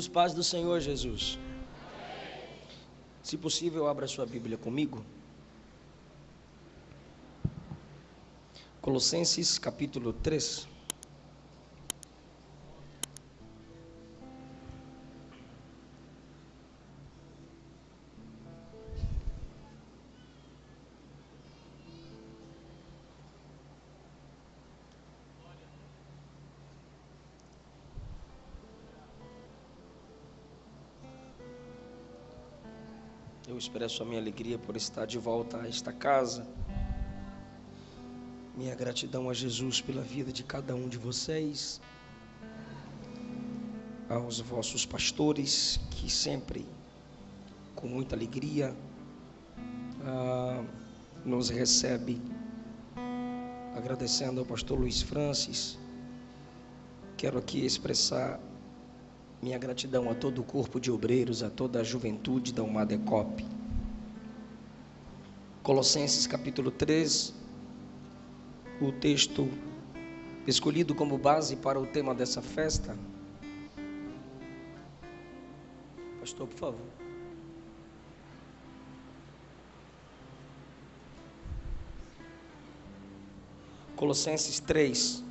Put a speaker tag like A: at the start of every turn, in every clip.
A: paz do Senhor Jesus. Se possível, abra sua Bíblia comigo. Colossenses capítulo 3. Eu expresso a minha alegria por estar de volta a esta casa. Minha gratidão a Jesus pela vida de cada um de vocês. Aos vossos pastores que sempre, com muita alegria, nos recebe. Agradecendo ao pastor Luiz Francis. Quero aqui expressar minha gratidão a todo o corpo de obreiros, a toda a juventude da Umadecop. Colossenses capítulo 3, o texto escolhido como base para o tema dessa festa. Pastor, por favor. Colossenses 3,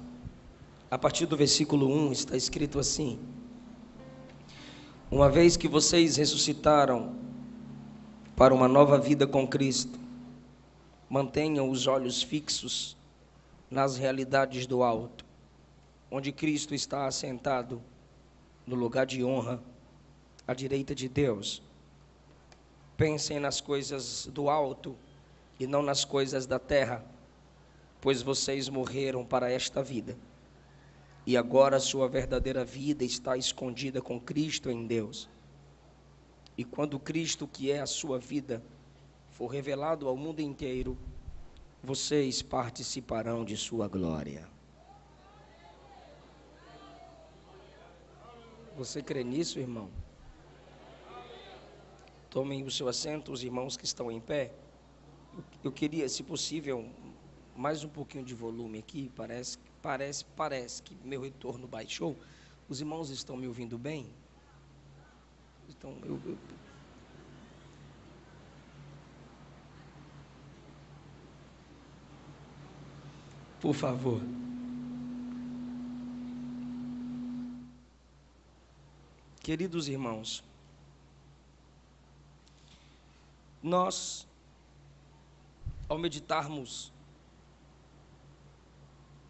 A: a partir do versículo 1, está escrito assim: uma vez que vocês ressuscitaram para uma nova vida com Cristo, mantenham os olhos fixos nas realidades do alto, onde Cristo está assentado no lugar de honra, à direita de Deus. Pensem nas coisas do alto e não nas coisas da terra, pois vocês morreram para esta vida. E agora a sua verdadeira vida está escondida com Cristo em Deus. E quando Cristo, que é a sua vida, for revelado ao mundo inteiro, vocês participarão de sua glória. Você crê nisso, irmão? Tomem o seu assento, os irmãos que estão em pé. Eu queria, se possível, mais um pouquinho de volume aqui. Parece que meu retorno baixou. Os irmãos estão me ouvindo bem? Então, por favor. Queridos irmãos, nós, ao meditarmos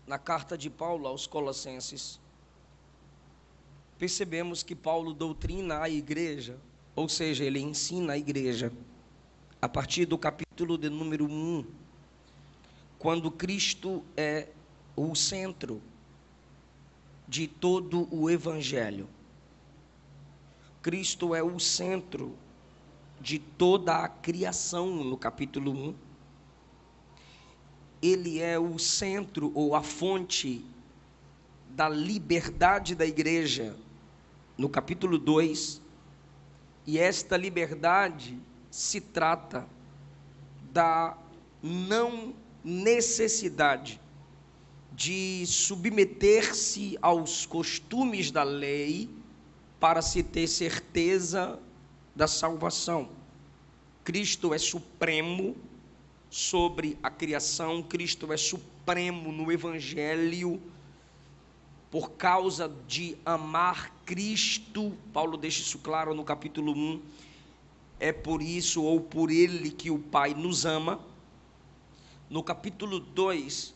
A: na carta de Paulo aos Colossenses, percebemos que Paulo doutrina a igreja, ou seja, ele ensina a igreja, a partir do capítulo de número 1, quando Cristo é o centro de todo o Evangelho. Cristo é o centro de toda a criação, no capítulo 1. Ele é o centro ou a fonte da liberdade da igreja, no capítulo 2. E esta liberdade se trata da não necessidade de submeter-se aos costumes da lei para se ter certeza da salvação. Cristo é supremo sobre a criação, Cristo é supremo no Evangelho. Por causa de amar Cristo, Paulo deixa isso claro no capítulo 1, é por isso ou por ele que o Pai nos ama. No capítulo 2,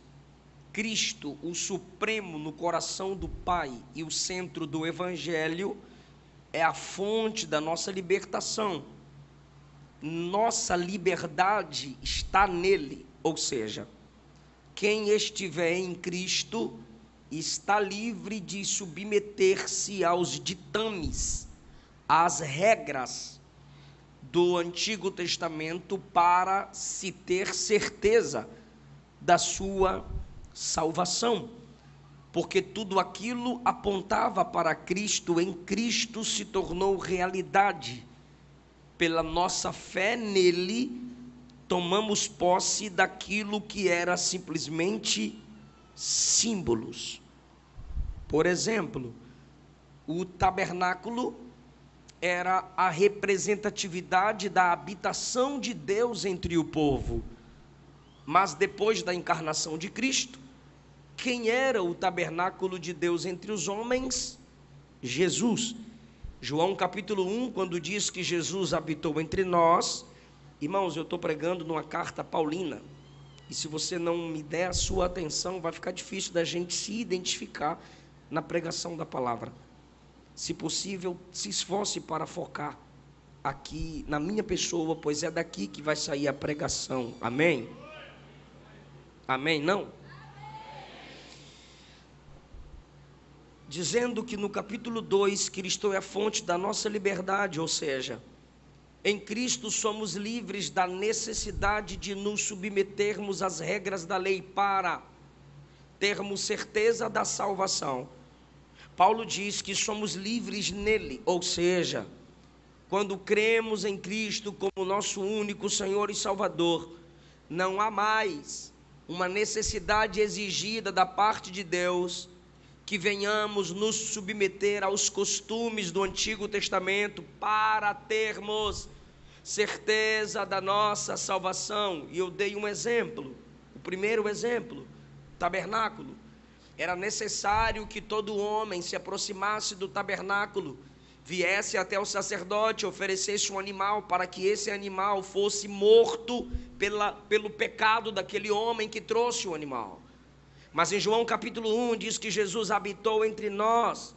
A: Cristo, o supremo no coração do Pai e o centro do Evangelho, é a fonte da nossa libertação. Nossa liberdade está nele, ou seja, quem estiver em Cristo está livre de submeter-se aos ditames, às regras do Antigo Testamento para se ter certeza da sua salvação, porque tudo aquilo apontava para Cristo, em Cristo se tornou realidade. Pela nossa fé nele, tomamos posse daquilo que era simplesmente símbolos. Por exemplo, o tabernáculo era a representatividade da habitação de Deus entre o povo. Mas depois da encarnação de Cristo, quem era o tabernáculo de Deus entre os homens? Jesus. João capítulo 1, quando diz que Jesus habitou entre nós, irmãos, eu estou pregando numa carta paulina, e se você não me der a sua atenção, vai ficar difícil da gente se identificar na pregação da palavra. Se possível, se esforce para focar aqui na minha pessoa, pois é daqui que vai sair a pregação. Amém? Amém? Não? Dizendo que no capítulo 2, Cristo é a fonte da nossa liberdade, ou seja, em Cristo somos livres da necessidade de nos submetermos às regras da lei para termos certeza da salvação. Paulo diz que somos livres nele, ou seja, quando cremos em Cristo como nosso único Senhor e Salvador, não há mais uma necessidade exigida da parte de Deus que venhamos nos submeter aos costumes do Antigo Testamento para termos certeza da nossa salvação. E eu dei um exemplo, o primeiro exemplo, tabernáculo. Era necessário que todo homem se aproximasse do tabernáculo, viesse até o sacerdote, oferecesse um animal, para que esse animal fosse morto pelo pecado daquele homem que trouxe o animal. Mas em João capítulo 1 diz que Jesus habitou entre nós.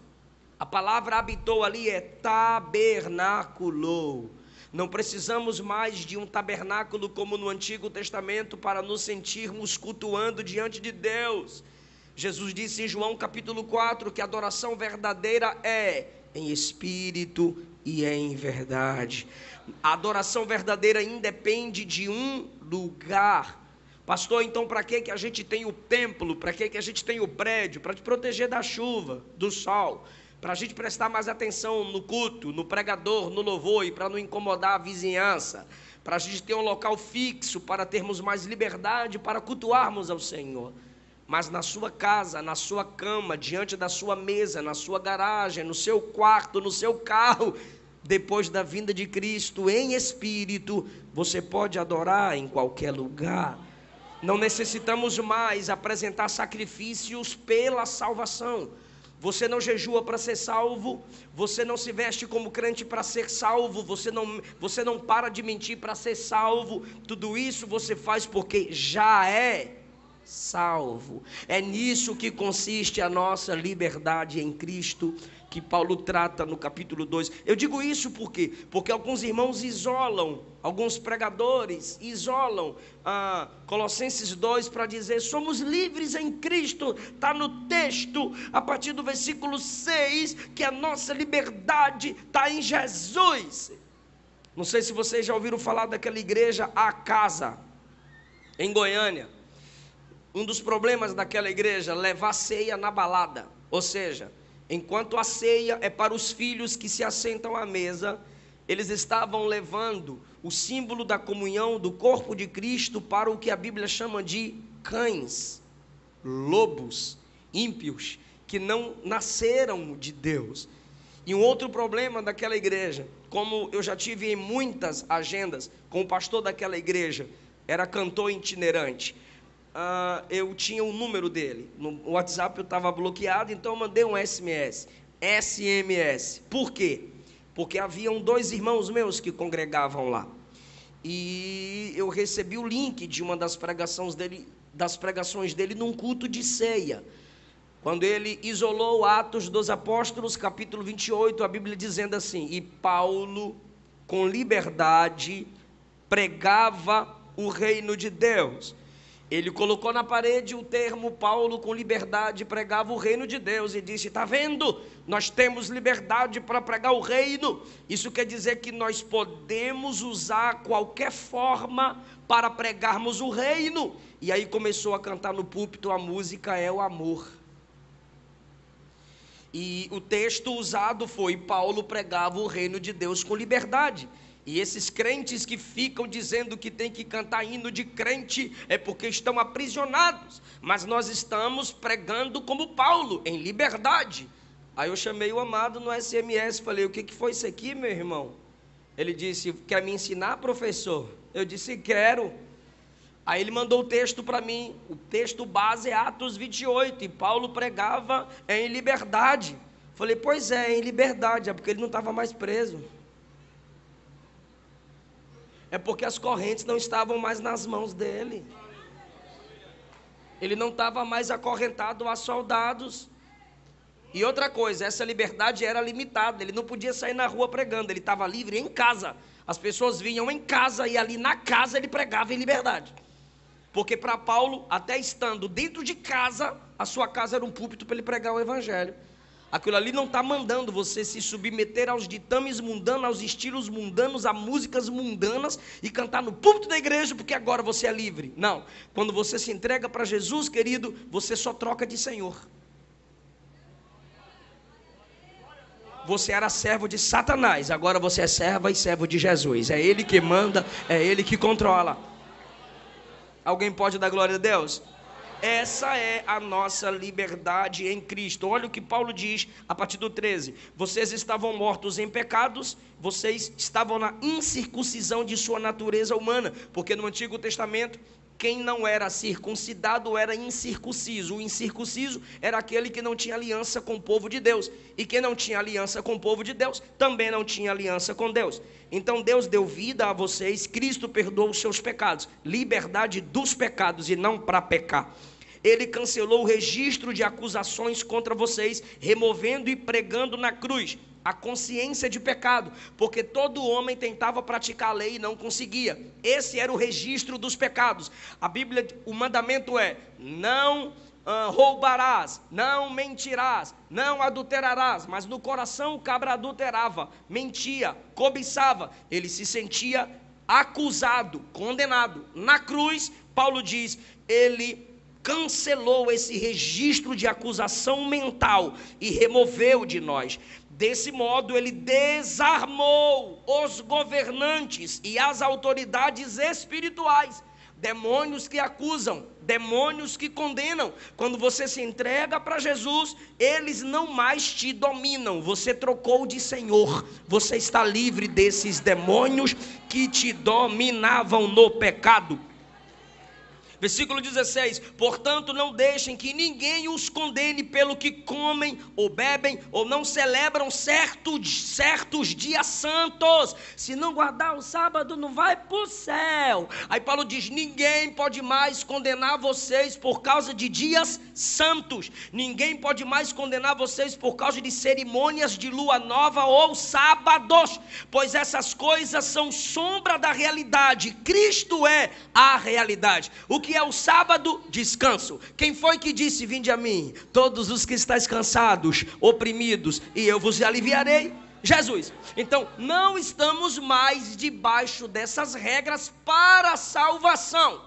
A: A palavra habitou ali é tabernáculo. Não precisamos mais de um tabernáculo como no Antigo Testamento para nos sentirmos cultuando diante de Deus. Jesus disse em João capítulo 4 que a adoração verdadeira é em espírito e em verdade. A adoração verdadeira independe de um lugar. Pastor, então para que a gente tem o templo? Para que a gente tem o prédio? Para te proteger da chuva, do sol, para a gente prestar mais atenção no culto, no pregador, no louvor, e para não incomodar a vizinhança, para a gente ter um local fixo, para termos mais liberdade, para cultuarmos ao Senhor. Mas na sua casa, na sua cama, diante da sua mesa, na sua garagem, no seu quarto, no seu carro, depois da vinda de Cristo em espírito, você pode adorar em qualquer lugar. Não necessitamos mais apresentar sacrifícios pela salvação. Você não jejua para ser salvo, você não se veste como crente para ser salvo, você não para de mentir para ser salvo. Tudo isso você faz porque já é salvo. É nisso que consiste a nossa liberdade em Cristo, que Paulo trata no capítulo 2. Eu digo isso porque alguns irmãos isolam, alguns pregadores isolam Colossenses 2 para dizer: somos livres em Cristo. Está no texto, a partir do versículo 6, que a nossa liberdade está em Jesus. Não sei se vocês já ouviram falar daquela igreja A Casa, em Goiânia. Um dos problemas daquela igreja é levar ceia na balada, ou seja, enquanto a ceia é para os filhos que se assentam à mesa, eles estavam levando o símbolo da comunhão do corpo de Cristo para o que a Bíblia chama de cães, lobos, ímpios, que não nasceram de Deus. E um outro problema daquela igreja, como eu já tive em muitas agendas com o pastor daquela igreja, era cantor itinerante. Eu tinha o número dele, no WhatsApp eu estava bloqueado, então eu mandei um SMS. Por quê? Porque haviam 2 irmãos meus que congregavam lá, e eu recebi o link de uma das pregações dele num culto de ceia, quando ele isolou Atos dos Apóstolos, capítulo 28, a Bíblia dizendo assim: e Paulo, com liberdade, pregava o reino de Deus. Ele colocou na parede o termo Paulo com liberdade pregava o reino de Deus e disse: está vendo? Nós temos liberdade para pregar o reino. Isso quer dizer que nós podemos usar qualquer forma para pregarmos o reino. E aí começou a cantar no púlpito: a música é o amor. E o texto usado foi: Paulo pregava o reino de Deus com liberdade. E esses crentes que ficam dizendo que tem que cantar hino de crente é porque estão aprisionados. Mas nós estamos pregando como Paulo, em liberdade. Aí eu chamei o amado no SMS, falei, o que foi isso aqui, meu irmão? Ele disse, quer me ensinar, professor? Eu disse, quero. Aí ele mandou o texto para mim, o texto base é Atos 28, e Paulo pregava em liberdade. Falei, pois é, em liberdade, é porque ele não estava mais preso. É porque as correntes não estavam mais nas mãos dele. Ele não estava mais acorrentado a soldados. E outra coisa, essa liberdade era limitada, ele não podia sair na rua pregando, ele estava livre em casa. As pessoas vinham em casa e ali na casa ele pregava em liberdade. Porque para Paulo, até estando dentro de casa, a sua casa era um púlpito para ele pregar o evangelho. Aquilo ali não está mandando você se submeter aos ditames mundanos, aos estilos mundanos, a músicas mundanas e cantar no púlpito da igreja porque agora você é livre. Não, quando você se entrega para Jesus, querido, você só troca de Senhor. Você era servo de Satanás, agora você é serva e servo de Jesus. É Ele que manda, é Ele que controla. Alguém pode dar glória a Deus? Essa é a nossa liberdade em Cristo. Olha o que Paulo diz a partir do 13. Vocês estavam mortos em pecados, vocês estavam na incircuncisão de sua natureza humana, porque no Antigo Testamento, quem não era circuncidado era incircunciso. O incircunciso era aquele que não tinha aliança com o povo de Deus. E quem não tinha aliança com o povo de Deus, também não tinha aliança com Deus. Então Deus deu vida a vocês, Cristo perdoou os seus pecados. Liberdade dos pecados e não para pecar. Ele cancelou o registro de acusações contra vocês, removendo e pregando na cruz a consciência de pecado, porque todo homem tentava praticar a lei e não conseguia. Esse era o registro dos pecados. A Bíblia, o mandamento é: não roubarás, não mentirás, não adulterarás. Mas no coração o cabra adulterava, mentia, cobiçava. Ele se sentia acusado, condenado. Na cruz, Paulo diz, ele cancelou esse registro de acusação mental e removeu de nós. Desse modo, ele desarmou os governantes e as autoridades espirituais. Demônios que acusam, demônios que condenam. Quando você se entrega para Jesus, eles não mais te dominam. Você trocou de Senhor. Você está livre desses demônios que te dominavam no pecado. Versículo 16, portanto não deixem que ninguém os condene pelo que comem ou bebem ou não celebram certos dias santos. Se não guardar o sábado não vai para o céu. Aí Paulo diz, ninguém pode mais condenar vocês por causa de dias santos. Ninguém pode mais condenar vocês por causa de cerimônias de lua nova ou sábados, pois essas coisas são sombra da realidade. Cristo é a realidade. O que é o sábado? Descanso. Quem foi que disse, vinde a mim, todos os que estáis cansados, oprimidos, e eu vos aliviarei? Jesus. Então, não estamos mais debaixo dessas regras para a salvação.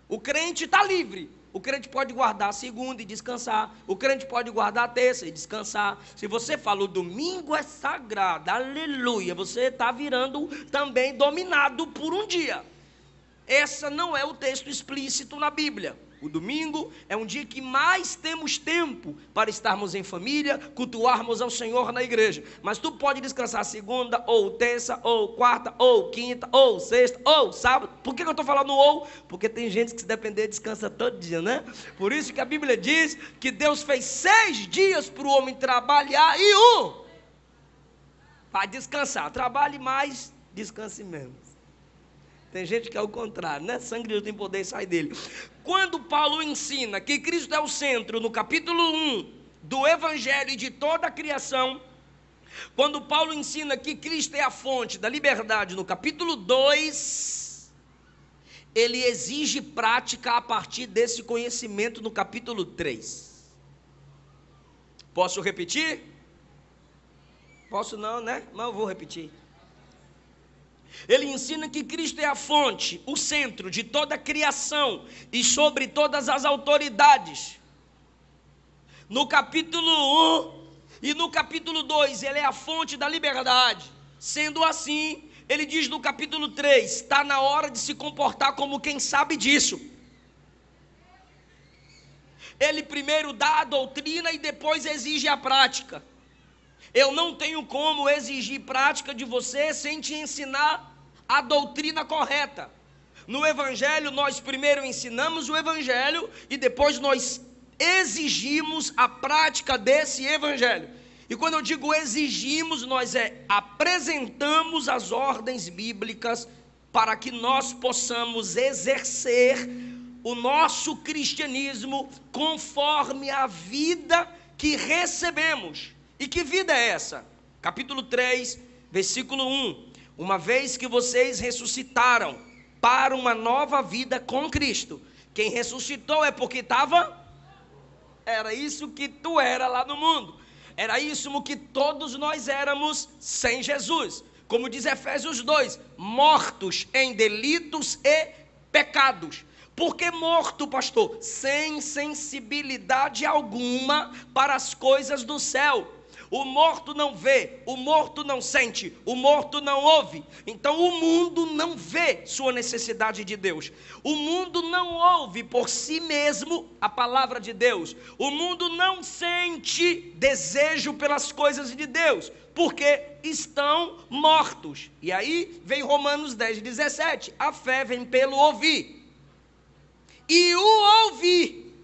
A: O crente está livre. O crente pode guardar a segunda e descansar. O crente pode guardar a terça e descansar. Se você fala, o domingo é sagrado, aleluia, você está virando também dominado por um dia. Esse não é o texto explícito na Bíblia. O domingo é um dia que mais temos tempo para estarmos em família, cultuarmos ao Senhor na igreja. Mas tu pode descansar segunda, ou terça, ou quarta, ou quinta, ou sexta, ou sábado. Por que eu estou falando ou? Porque tem gente que, se depender, descansa todo dia, né? Por isso que a Bíblia diz que Deus fez 6 dias para o homem trabalhar e para descansar. Trabalhe mais, descanse menos. Tem gente que é o contrário, né? Sangue de Deus tem poder e sai dele. Quando Paulo ensina que Cristo é o centro, no capítulo 1 do Evangelho e de toda a criação, quando Paulo ensina que Cristo é a fonte da liberdade, no capítulo 2, ele exige prática a partir desse conhecimento no capítulo 3. Posso repetir? Posso não, né? Mas eu vou repetir. Ele ensina que Cristo é a fonte, o centro de toda a criação e sobre todas as autoridades. No capítulo 1 e no capítulo 2, ele é a fonte da liberdade. Sendo assim, ele diz no capítulo 3, está na hora de se comportar como quem sabe disso. Ele primeiro dá a doutrina e depois exige a prática. Eu não tenho como exigir prática de você sem te ensinar a doutrina correta. No Evangelho, nós primeiro ensinamos o Evangelho e depois nós exigimos a prática desse Evangelho. E quando eu digo exigimos, nós apresentamos as ordens bíblicas para que nós possamos exercer o nosso cristianismo conforme a vida que recebemos. E que vida é essa? Capítulo 3, versículo 1. Uma vez que vocês ressuscitaram para uma nova vida com Cristo. Quem ressuscitou é porque era isso que tu era lá no mundo. Era isso que todos nós éramos sem Jesus. Como diz Efésios 2, mortos em delitos e pecados. Por que morto, pastor? Sem sensibilidade alguma para as coisas do céu. O morto não vê, o morto não sente, o morto não ouve. Então o mundo não vê sua necessidade de Deus. O mundo não ouve por si mesmo a palavra de Deus. O mundo não sente desejo pelas coisas de Deus, porque estão mortos. E aí vem Romanos 10, 17. A fé vem pelo ouvir. E o ouvir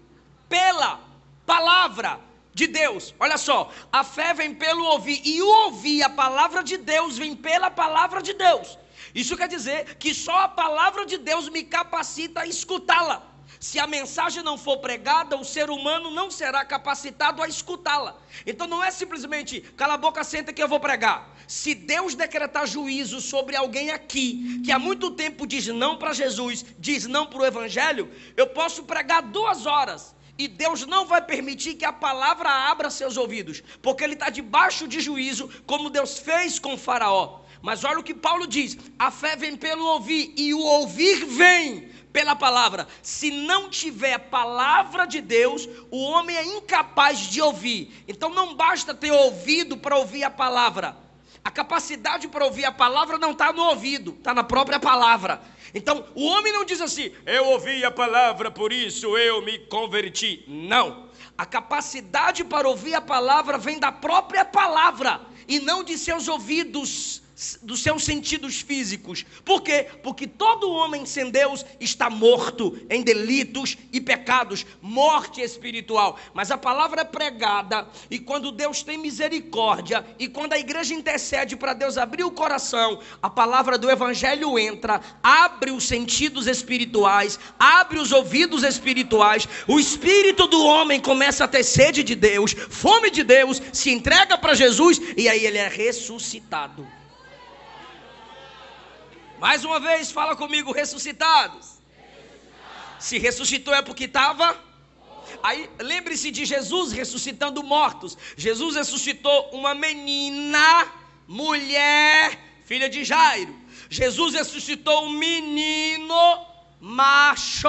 A: pela palavra de Deus. Olha só, a fé vem pelo ouvir, e o ouvir a palavra de Deus vem pela palavra de Deus. Isso quer dizer que só a palavra de Deus me capacita a escutá-la. Se a mensagem não for pregada, o ser humano não será capacitado a escutá-la. Então não é simplesmente, cala a boca, senta que eu vou pregar. Se Deus decretar juízo sobre alguém aqui, que há muito tempo diz não para Jesus, diz não para o Evangelho, eu posso pregar 2 horas, e Deus não vai permitir que a palavra abra seus ouvidos, porque ele está debaixo de juízo, como Deus fez com Faraó. Mas olha o que Paulo diz, a fé vem pelo ouvir, e o ouvir vem pela palavra. Se não tiver palavra de Deus, o homem é incapaz de ouvir. Então não basta ter ouvido para ouvir a palavra. A capacidade para ouvir a palavra não está no ouvido, está na própria palavra. Então, o homem não diz assim, eu ouvi a palavra, por isso eu me converti. Não. A capacidade para ouvir a palavra vem da própria palavra e não de seus ouvidos, dos seus sentidos físicos. Por quê? Porque todo homem sem Deus está morto em delitos e pecados, morte espiritual. Mas a palavra é pregada, e quando Deus tem misericórdia, e quando a igreja intercede para Deus abrir o coração, a palavra do Evangelho entra, abre os sentidos espirituais, abre os ouvidos espirituais, o espírito do homem começa a ter sede de Deus, fome de Deus, se entrega para Jesus, e aí ele é ressuscitado. Mais uma vez, fala comigo, ressuscitados. Se ressuscitou é porque estava. Aí, lembre-se de Jesus ressuscitando mortos. Jesus ressuscitou uma menina, mulher, filha de Jairo. Jesus ressuscitou um menino, macho,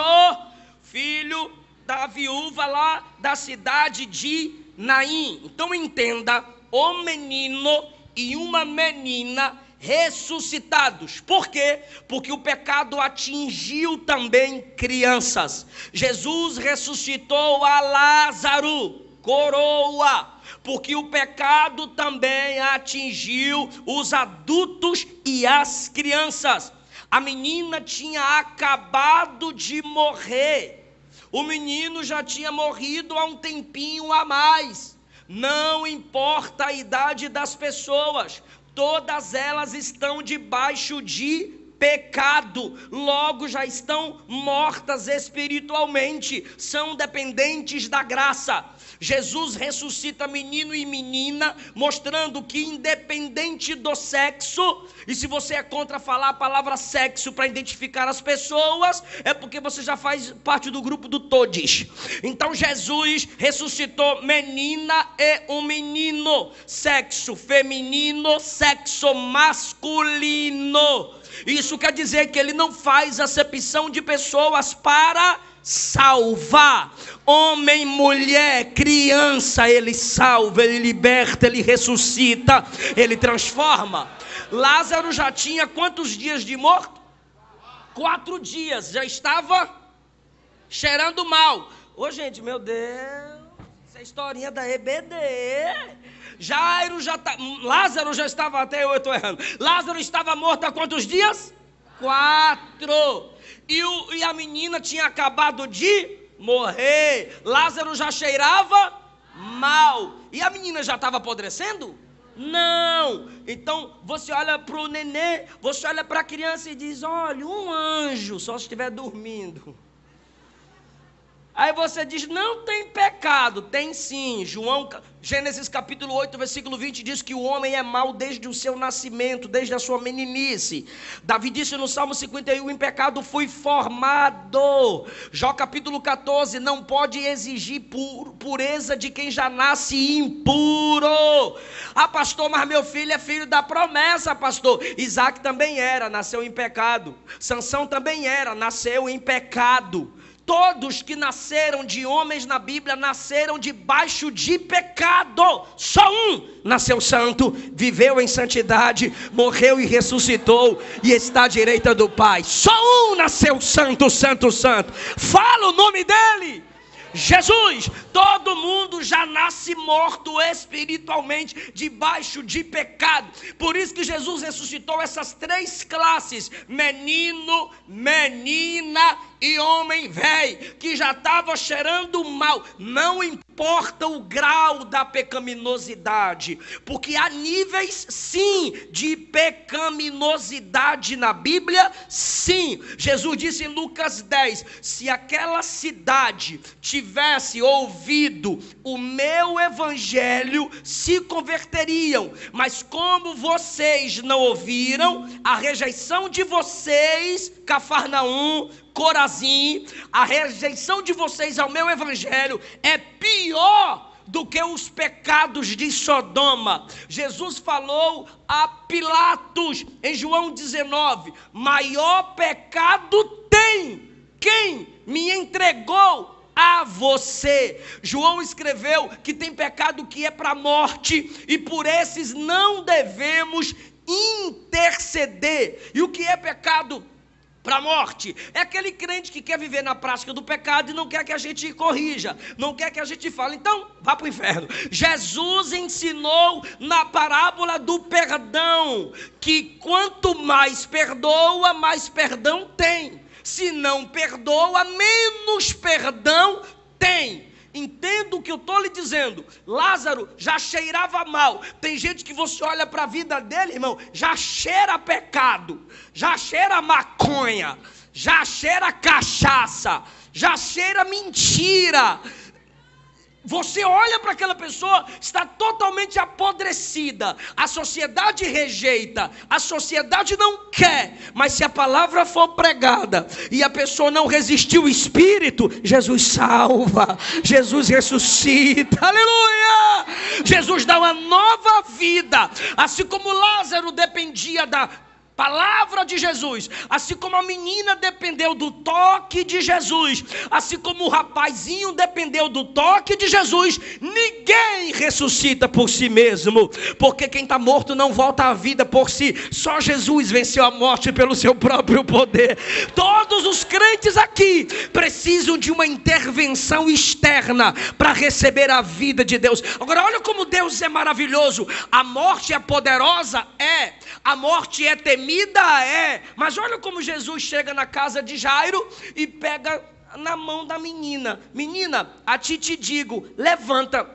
A: filho da viúva lá da cidade de Naim. Então entenda, um menino e uma menina ressuscitados. Por quê? Porque o pecado atingiu também crianças. Jesus ressuscitou a Lázaro, coroa, porque o pecado também atingiu os adultos e as crianças. A menina tinha acabado de morrer. O menino já tinha morrido há um tempinho a mais. Não importa a idade das pessoas, todas elas estão debaixo de pecado, logo já estão mortas espiritualmente, são dependentes da graça. Jesus ressuscita menino e menina, mostrando que independente do sexo, e se você é contra falar a palavra sexo para identificar as pessoas, é porque você já faz parte do grupo do todes. Então Jesus ressuscitou menina e um menino, sexo feminino, sexo masculino. Isso quer dizer que ele não faz acepção de pessoas para salvar. Homem, mulher, criança, ele salva, ele liberta, ele ressuscita, ele transforma. Lázaro já tinha quantos dias de morto? 4 dias, já estava cheirando mal. Ô gente, meu Deus, essa historinha da EBD, Lázaro já estava, até eu estou errando, Lázaro estava morto há quantos dias? 4. E a menina tinha acabado de morrer. Lázaro já cheirava mal. E a menina já estava apodrecendo? Não. Então você olha para o nenê, você olha para a criança e diz: olha, um anjo, só se estiver dormindo. Aí você diz: não tem pecado. Tem sim. Gênesis capítulo 8, versículo 20 diz que o homem é mau desde o seu nascimento, desde a sua meninice. Davi disse no Salmo 51: em pecado fui formado. Jó capítulo 14: não pode exigir pureza de quem já nasce impuro. Ah, pastor, mas meu filho é filho da promessa, pastor. Isaac também era, nasceu em pecado. Sansão também era, nasceu em pecado. Todos que nasceram de homens na Bíblia nasceram debaixo de pecado. Só um nasceu santo, viveu em santidade, morreu e ressuscitou e está à direita do Pai. Só um nasceu santo, santo, santo. Fala o nome dele: Jesus. Todo mundo já nasce morto espiritualmente, debaixo de pecado. Por isso que Jesus ressuscitou essas 3 classes: menino, menina e homem velho, que já estava cheirando mal. Não importa o grau da pecaminosidade, porque há níveis sim de pecaminosidade na Bíblia, sim. Jesus disse em Lucas 10: se aquela cidade tivesse ouvido o meu evangelho, se converteriam. Mas como vocês não ouviram, a rejeição de vocês, Cafarnaum, Corazim, a rejeição de vocês ao meu evangelho é pior do que os pecados de Sodoma. Jesus falou a Pilatos em João 19: maior pecado tem quem me entregou a você. João escreveu que tem pecado que é para a morte, e por esses não devemos interceder. E o que é pecado para a morte? É aquele crente que quer viver na prática do pecado e não quer que a gente corrija, não quer que a gente fale, então vá para o inferno. Jesus ensinou na parábola do perdão que quanto mais perdoa, mais perdão tem. Se não perdoa, menos perdão tem. Entenda o que eu estou lhe dizendo. Lázaro já cheirava mal. Tem gente que você olha para a vida dele, irmão, já cheira pecado, já cheira maconha, já cheira cachaça, já cheira mentira. Você olha para aquela pessoa, está totalmente apodrecida. A sociedade rejeita, a sociedade não quer. Mas se a palavra for pregada e a pessoa não resistir o Espírito, Jesus salva, Jesus ressuscita, aleluia! Jesus dá uma nova vida. Assim como Lázaro dependia da palavra de Jesus, assim como a menina dependeu do toque de Jesus, assim como o rapazinho dependeu do toque de Jesus, ninguém ressuscita por si mesmo, porque quem está morto não volta à vida por si. Só Jesus venceu a morte pelo seu próprio poder. Todos os crentes aqui precisam de uma intervenção externa para receber a vida de Deus. Agora olha como Deus é maravilhoso. A morte é poderosa? É. A morte é temida? É. Mas olha como Jesus chega na casa de Jairo e pega na mão da menina: menina, a ti te digo, levanta.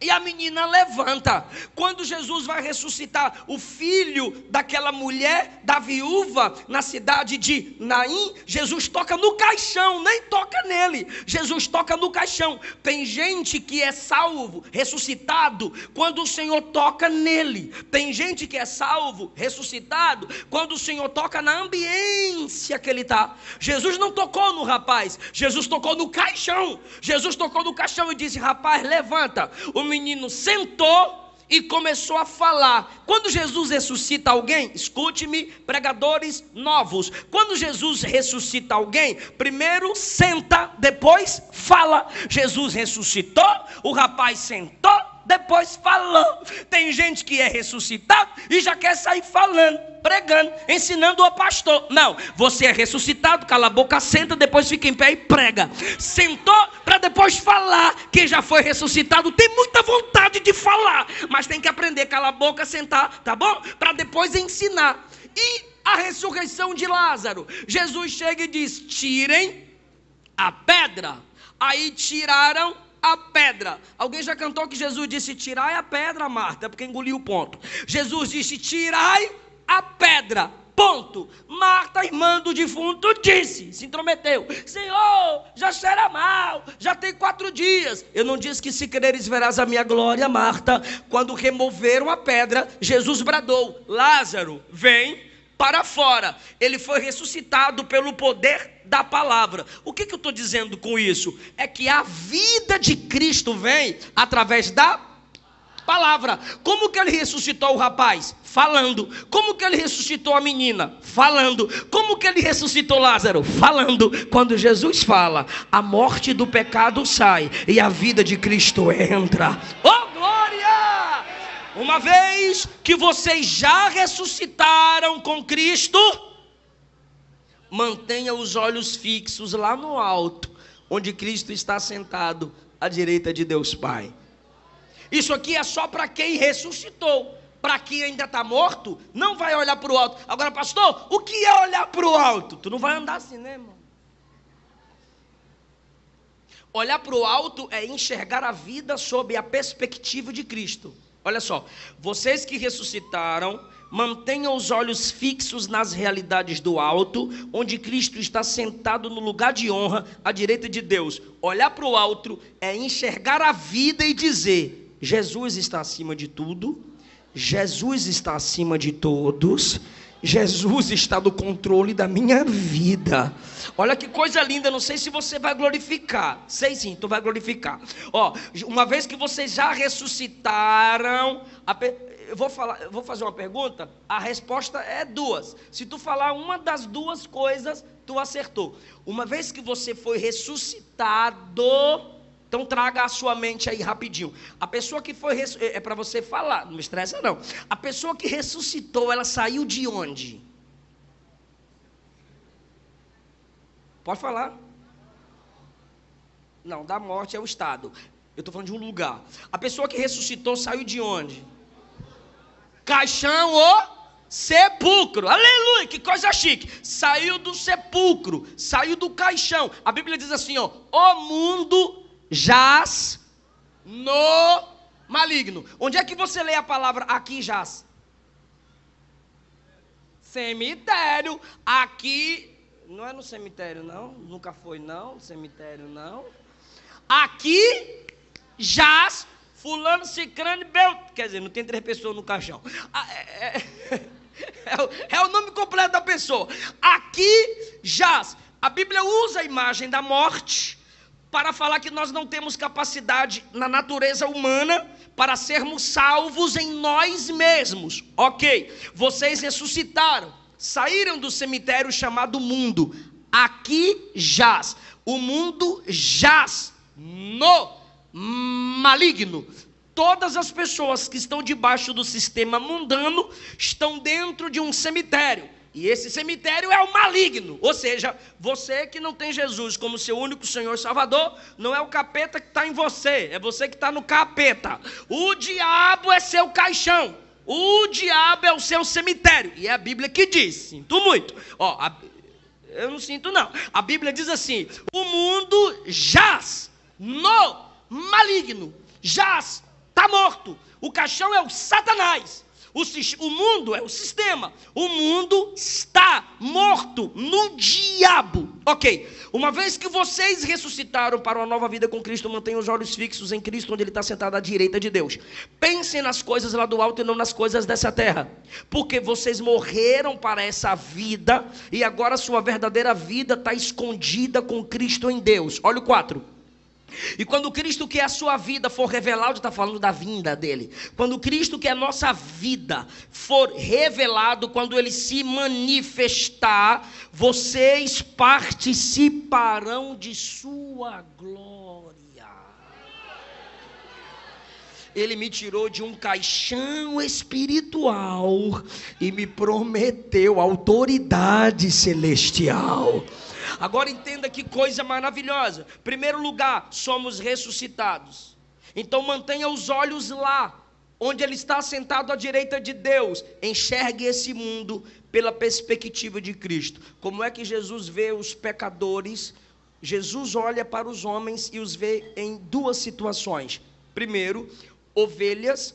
A: E a menina levanta. Quando Jesus vai ressuscitar o filho daquela mulher, da viúva, na cidade de Naim, Jesus toca no caixão, nem toca nele, Jesus toca no caixão. Tem gente que é salvo, ressuscitado, quando o Senhor toca nele. Tem gente que é salvo, ressuscitado, quando o Senhor toca na ambiência que ele está. Jesus não tocou no rapaz, Jesus tocou no caixão. Jesus tocou no caixão e disse: rapaz, levanta. O menino sentou e começou a falar. Quando Jesus ressuscita alguém, escute-me, pregadores novos, quando Jesus ressuscita alguém, primeiro senta, depois fala. Jesus ressuscitou, o rapaz sentou, depois falou. Tem gente que é ressuscitado e já quer sair falando. pregando, ensinando o pastor. Não, você é ressuscitado, cala a boca, senta, depois fica em pé e prega. Sentou para depois falar. Quem já foi ressuscitado tem muita vontade de falar, mas tem que aprender, cala a boca, sentar, tá bom? Para depois ensinar. E a ressurreição de Lázaro, Jesus chega e diz: tirem a pedra. Aí tiraram a pedra. Alguém já cantou que Jesus disse: tirai a pedra, Marta, porque engoliu o ponto. Jesus disse: tirai a pedra, ponto. Marta, irmã do defunto, disse, se intrometeu: Senhor, já cheira mal, já tem 4 dias. Eu não disse que se creres verás a minha glória, Marta? Quando removeram a pedra, Jesus bradou: Lázaro, vem para fora. Ele foi ressuscitado pelo poder da palavra. O que eu estou dizendo com isso? É que a vida de Cristo vem através da palavra. Como que ele ressuscitou o rapaz? Falando. Como que ele ressuscitou a menina? Falando. Como que ele ressuscitou Lázaro? Falando. Quando Jesus fala, a morte do pecado sai e a vida de Cristo entra. Oh, glória! Uma vez que vocês já ressuscitaram com Cristo, mantenha os olhos fixos lá no alto, onde Cristo está sentado à direita de Deus Pai. Isso aqui é só para quem ressuscitou. Para quem ainda está morto, não vai olhar para o alto. Agora, pastor, o que é olhar para o alto? Tu não vai andar assim, né, irmão? Olhar para o alto é enxergar a vida sob a perspectiva de Cristo. Olha só, vocês que ressuscitaram, mantenham os olhos fixos nas realidades do alto, onde Cristo está sentado no lugar de honra, à direita de Deus. Olhar para o alto é enxergar a vida e dizer: Jesus está acima de tudo, Jesus está acima de todos, Jesus está no controle da minha vida. Olha que coisa linda, não sei se você vai glorificar. Sei sim, tu vai glorificar. Ó, uma vez que vocês já ressuscitaram, eu vou fazer uma pergunta, a resposta é 2. Se tu falar uma das 2 coisas, tu acertou. Uma vez que você foi ressuscitado, então traga a sua mente aí rapidinho. A pessoa que foi é para você falar, não me estressa não. A pessoa que ressuscitou, ela saiu de onde? Pode falar? Não, da morte é o estado. Eu estou falando de um lugar. A pessoa que ressuscitou saiu de onde? Caixão ou sepulcro. Aleluia, que coisa chique. Saiu do sepulcro, saiu do caixão. A Bíblia diz assim, ó: o mundo jaz no maligno. Onde é que você lê a palavra aqui jaz? Cemitério. Aqui não é no cemitério não, nunca foi não, cemitério não. Aqui jaz fulano, cicrano, quer dizer, não tem 3 pessoas no caixão. É o nome completo da pessoa. Aqui jaz. A Bíblia usa a imagem da morte para falar que nós não temos capacidade na natureza humana para sermos salvos em nós mesmos. Ok, vocês ressuscitaram, saíram do cemitério chamado mundo. Aqui jaz. O mundo jaz no maligno. Todas as pessoas que estão debaixo do sistema mundano estão dentro de um cemitério. E esse cemitério é o maligno. Ou seja, você que não tem Jesus como seu único Senhor e Salvador, não é o capeta que está em você, é você que está no capeta. O diabo é seu caixão. O diabo é o seu cemitério. E é a Bíblia que diz. Sinto muito. Ó, eu não sinto não. A Bíblia diz assim: o mundo jaz no maligno. Jaz, está morto. O caixão é o Satanás. O mundo é o sistema. O mundo está morto no diabo. Ok, uma vez que vocês ressuscitaram para uma nova vida com Cristo, mantenham os olhos fixos em Cristo, onde Ele está sentado à direita de Deus. Pensem nas coisas lá do alto e não nas coisas dessa terra, porque vocês morreram para essa vida e agora sua verdadeira vida está escondida com Cristo em Deus. Olha o 4. E quando Cristo, que é a sua vida, for revelado, está falando da vinda dele. Quando Cristo, que é a nossa vida, for revelado, quando ele se manifestar, vocês participarão de sua glória. Ele me tirou de um caixão espiritual e me prometeu autoridade celestial. Agora entenda que coisa maravilhosa. Primeiro lugar, somos ressuscitados. Então mantenha os olhos lá, onde Ele está sentado à direita de Deus. Enxergue esse mundo pela perspectiva de Cristo. Como é que Jesus vê os pecadores? Jesus olha para os homens e os vê em duas situações. Primeiro, ovelhas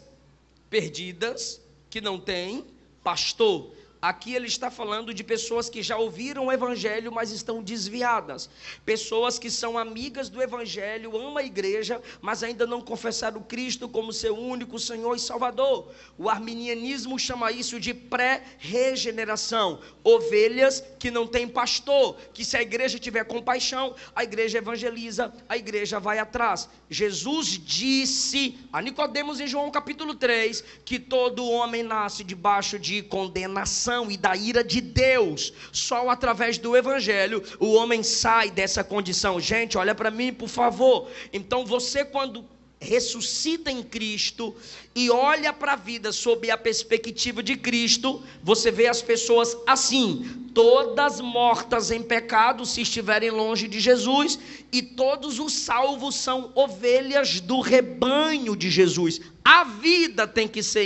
A: perdidas que não têm pastor. Aqui ele está falando de pessoas que já ouviram o evangelho, mas estão desviadas. Pessoas que são amigas do evangelho, amam a igreja, mas ainda não confessaram Cristo como seu único Senhor e Salvador. O arminianismo chama isso de pré-regeneração. Ovelhas que não têm pastor, que se a igreja tiver compaixão, a igreja evangeliza, a igreja vai atrás. Jesus disse a Nicodemos em João capítulo 3, que todo homem nasce debaixo de condenação e da ira de Deus. Só através do evangelho o homem sai dessa condição. Gente, olha para mim, por favor. Então você, quando ressuscita em Cristo e olha para a vida sob a perspectiva de Cristo, você vê as pessoas assim, todas mortas em pecado se estiverem longe de Jesus, e todos os salvos são ovelhas do rebanho de Jesus. A vida tem que ser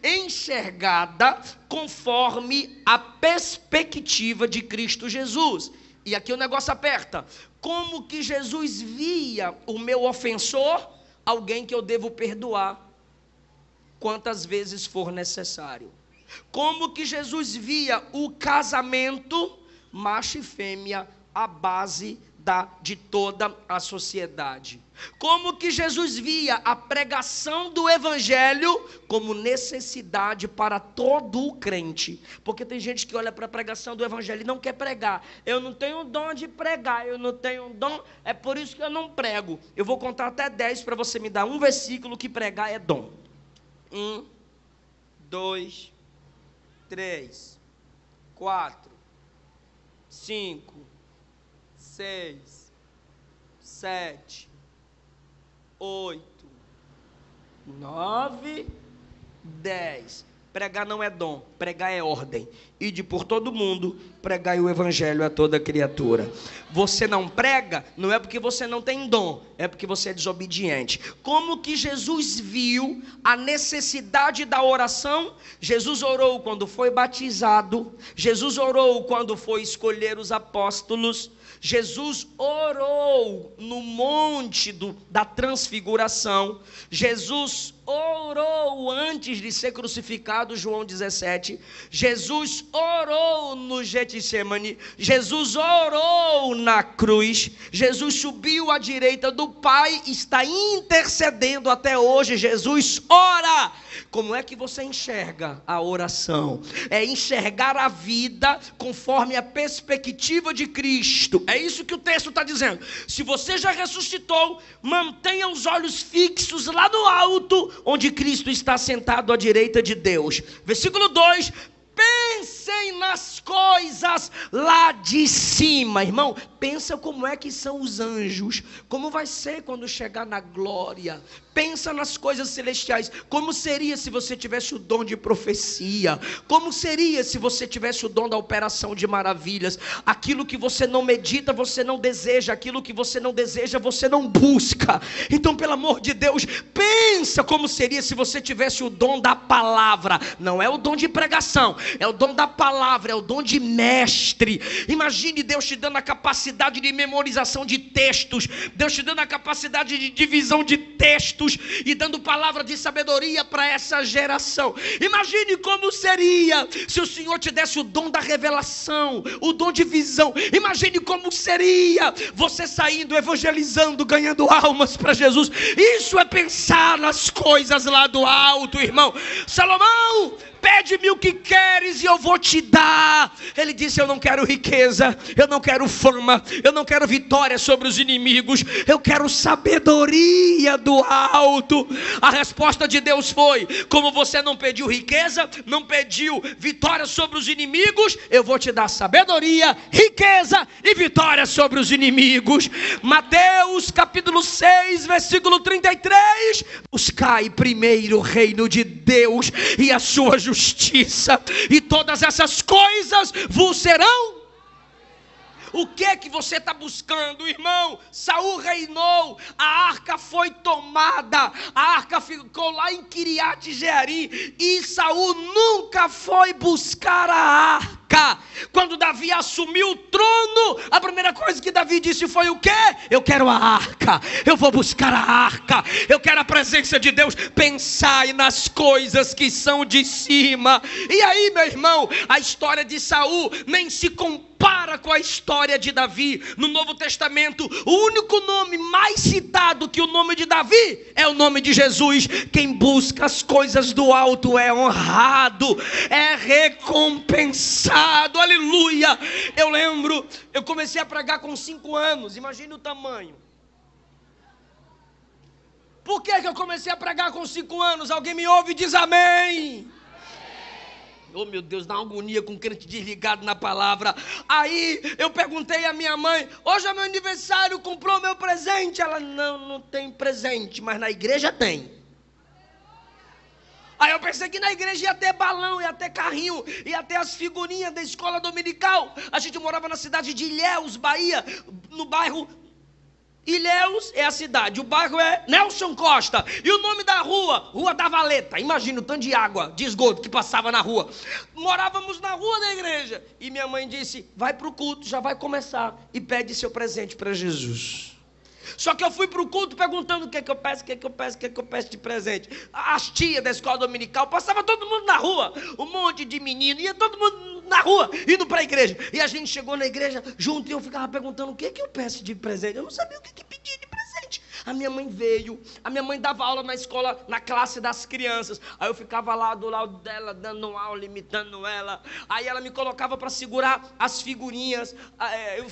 A: enxergada conforme a perspectiva de Cristo Jesus. E aqui o negócio aperta. Como que Jesus via o meu ofensor? Alguém que eu devo perdoar quantas vezes for necessário. Como que Jesus via o casamento? Macho e fêmea, a base de toda a sociedade. Como que Jesus via a pregação do evangelho como necessidade para todo o crente? Porque tem gente que olha para a pregação do evangelho e não quer pregar. Eu não tenho dom de pregar, eu não tenho dom, é por isso que eu não prego. Eu vou contar até 10 para você me dar um versículo que pregar é dom. 1, 2, 3, 4, 5, 6, 7, 8, 9, 10. Pregar não é dom, pregar é ordem. Ide por todo mundo, pregai o evangelho a toda criatura. Você não prega, não é porque você não tem dom, é porque você é desobediente. Como que Jesus viu a necessidade da oração? Jesus orou quando foi batizado, Jesus orou quando foi escolher os apóstolos, Jesus orou no monte da transfiguração, Jesus orou antes de ser crucificado, João 17, Jesus orou no Getsemane, Jesus orou na cruz, Jesus subiu à direita do Pai, está intercedendo até hoje. Jesus ora. Como é que você enxerga a oração? É enxergar a vida conforme a perspectiva de Cristo. É isso que o texto está dizendo. Se você já ressuscitou, mantenha os olhos fixos lá no alto, onde Cristo está sentado à direita de Deus. Versículo 2: pensem nas coisas lá de cima. Irmão, pensa como é que são os anjos, como vai ser quando chegar na glória. Pensa nas coisas celestiais. Como seria se você tivesse o dom de profecia? Como seria se você tivesse o dom da operação de maravilhas? Aquilo que você não medita, você não deseja. Aquilo que você não deseja, você não busca. Então, pelo amor de Deus, pensa como seria se você tivesse o dom da palavra. Não é o dom de pregação, é o dom da palavra, é o dom de mestre. Imagine Deus te dando a capacidade de memorização de textos, Deus te dando a capacidade de divisão de textos e dando palavra de sabedoria para essa geração. Imagine como seria se o Senhor te desse o dom da revelação, o dom de visão. Imagine como seria você saindo, evangelizando, ganhando almas para Jesus. Isso é pensar nas coisas lá do alto, irmão. Salomão pede-me o que queres e eu vou te dar. Ele disse: eu não quero riqueza, eu não quero fama, eu não quero vitória sobre os inimigos, eu quero sabedoria do alto. A resposta de Deus foi: como você não pediu riqueza, não pediu vitória sobre os inimigos, eu vou te dar sabedoria, riqueza e vitória sobre os inimigos. Mateus capítulo 6, versículo 33: buscai primeiro o reino de Deus e a sua justiça, e todas essas coisas vos serão. O que é que você está buscando, irmão? Saul reinou, a arca foi tomada, a arca ficou lá em Kiriat Jearim, e Saul nunca foi buscar a arca. Quando Davi assumiu o trono, a primeira coisa que Davi disse foi o quê? Eu quero a arca, eu vou buscar a arca, eu quero a presença de Deus. Pensai nas coisas que são de cima. E aí, meu irmão, a história de Saul nem se compara com a história de Davi. No Novo Testamento, o único nome mais citado que o nome de Davi é o nome de Jesus. Quem busca as coisas do alto é honrado, é recompensado. Aleluia. Eu lembro, eu comecei a pregar com 5 anos. Imagine o tamanho. Por que eu comecei a pregar com 5 anos? Alguém me ouve e diz amém. Oh, meu Deus, dá uma agonia com o crente desligado na palavra. Aí eu perguntei à minha mãe: hoje é meu aniversário, comprou meu presente? Ela: não tem presente, mas na igreja tem. Aí eu pensei que na igreja ia ter balão, ia ter carrinho, ia ter as figurinhas da escola dominical. A gente morava na cidade de Ilhéus, Bahia, no bairro... Ilhéus é a cidade, o bairro é Nelson Costa, e o nome da rua, Rua da Valeta. Imagina o tanto de água, de esgoto que passava na rua. Morávamos na rua da igreja, e minha mãe disse: vai para o culto, já vai começar, e pede seu presente para Jesus. Só que eu fui para o culto perguntando: o que é que eu peço, o que é que eu peço, o que é que eu peço de presente. As tias da escola dominical, passava todo mundo na rua, um monte de menino, ia todo mundo na rua, indo para a igreja. E a gente chegou na igreja junto, e eu ficava perguntando: o que é que eu peço de presente? Eu não sabia o que pedir de presente. A minha mãe veio, a minha mãe dava aula na escola, na classe das crianças. Aí eu ficava lá do lado dela, dando aula, imitando ela. Aí ela me colocava para segurar as figurinhas. Eu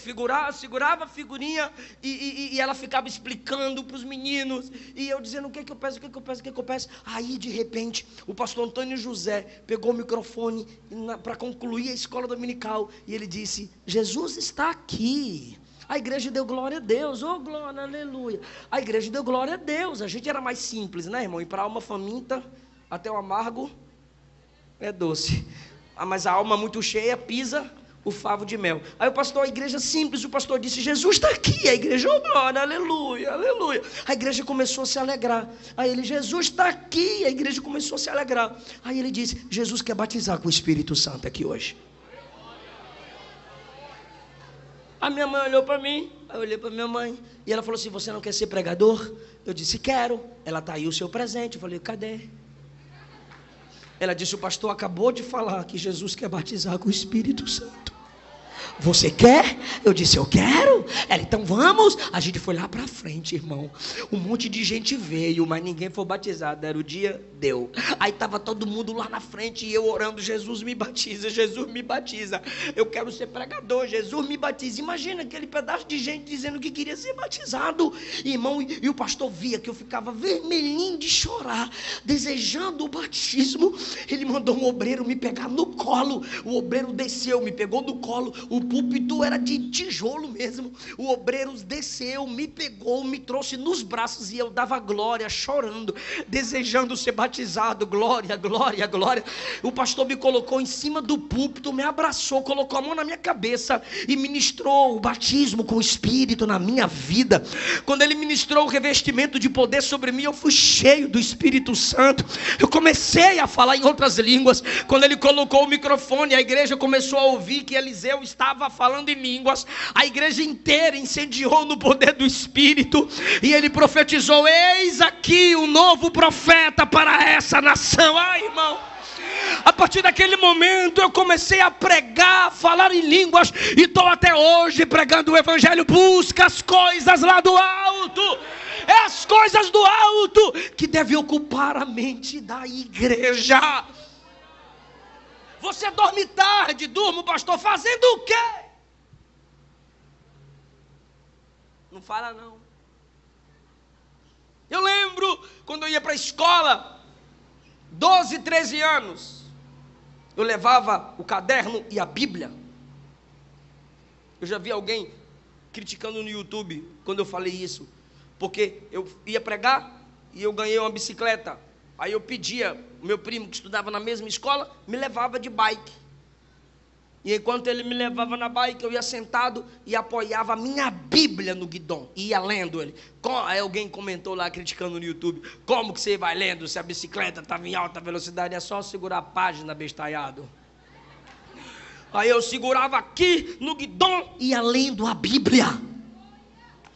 A: segurava a figurinha, e ela ficava explicando para os meninos. E eu dizendo: o que é que eu peço, o que é que eu peço, o que é que eu peço. Aí de repente o pastor Antônio José pegou o microfone para concluir a escola dominical, e ele disse: Jesus está aqui. A igreja deu glória a Deus, oh glória, aleluia. A igreja deu glória a Deus. A gente era mais simples, né, irmão? E para a alma faminta, até o amargo é doce. Mas a alma muito cheia pisa o favo de mel. Aí o pastor, a igreja simples, o pastor disse: Jesus está aqui. A igreja, oh glória, aleluia, aleluia. A igreja começou a se alegrar. Aí ele: Jesus está aqui. A igreja começou a se alegrar. Aí ele disse: Jesus quer batizar com o Espírito Santo aqui hoje. A minha mãe olhou para mim, eu olhei para minha mãe, e ela falou assim: você não quer ser pregador? Eu disse: quero. Ela: tá aí o seu presente. Eu falei: cadê? Ela disse: o pastor acabou de falar que Jesus quer batizar com o Espírito Santo. Você quer? Eu disse: eu quero. Ela: então vamos. A gente foi lá para frente, irmão. Um monte de gente veio, mas ninguém foi batizado. Era o dia, deu. Aí estava todo mundo lá na frente, e eu orando: Jesus me batiza, Jesus me batiza. Eu quero ser pregador, Jesus me batiza. Imagina aquele pedaço de gente dizendo que queria ser batizado, irmão. E o pastor via que eu ficava vermelhinho de chorar, desejando o batismo. Ele mandou um obreiro me pegar no colo. O obreiro desceu, me pegou no colo. O púlpito era de tijolo mesmo. O obreiro desceu, me pegou, me trouxe nos braços, e eu dava glória, chorando, desejando ser batizado. Glória, glória, glória. O pastor me colocou em cima do púlpito, me abraçou, colocou a mão na minha cabeça e ministrou o batismo com o Espírito na minha vida. Quando ele ministrou o revestimento de poder sobre mim, eu fui cheio do Espírito Santo. Eu comecei a falar em outras línguas. Quando ele colocou o microfone, a igreja começou a ouvir que Eliseu estava falando em línguas. A igreja inteira incendiou no poder do Espírito, e ele profetizou: eis aqui um novo profeta para essa nação. Ai, irmão, a partir daquele momento eu comecei a pregar, a falar em línguas, e estou até hoje pregando o evangelho. Busca as coisas lá do alto. É as coisas do alto que devem ocupar a mente da igreja. Você dorme tarde, durmo, pastor, fazendo o quê? Não fala não. Eu lembro quando eu ia para a escola, 12, 13 anos, eu levava o caderno e a Bíblia. Eu já vi alguém criticando no YouTube quando eu falei isso, porque eu ia pregar e eu ganhei uma bicicleta. Aí eu pedia, o meu primo que estudava na mesma escola, me levava de bike. E enquanto ele me levava na bike, eu ia sentado e apoiava a minha Bíblia no guidão. E ia lendo ele. Aí alguém comentou lá, criticando no YouTube, como que você vai lendo se a bicicleta estava em alta velocidade? É só segurar a página, bestalhado. Aí eu segurava aqui no guidão e ia lendo a Bíblia.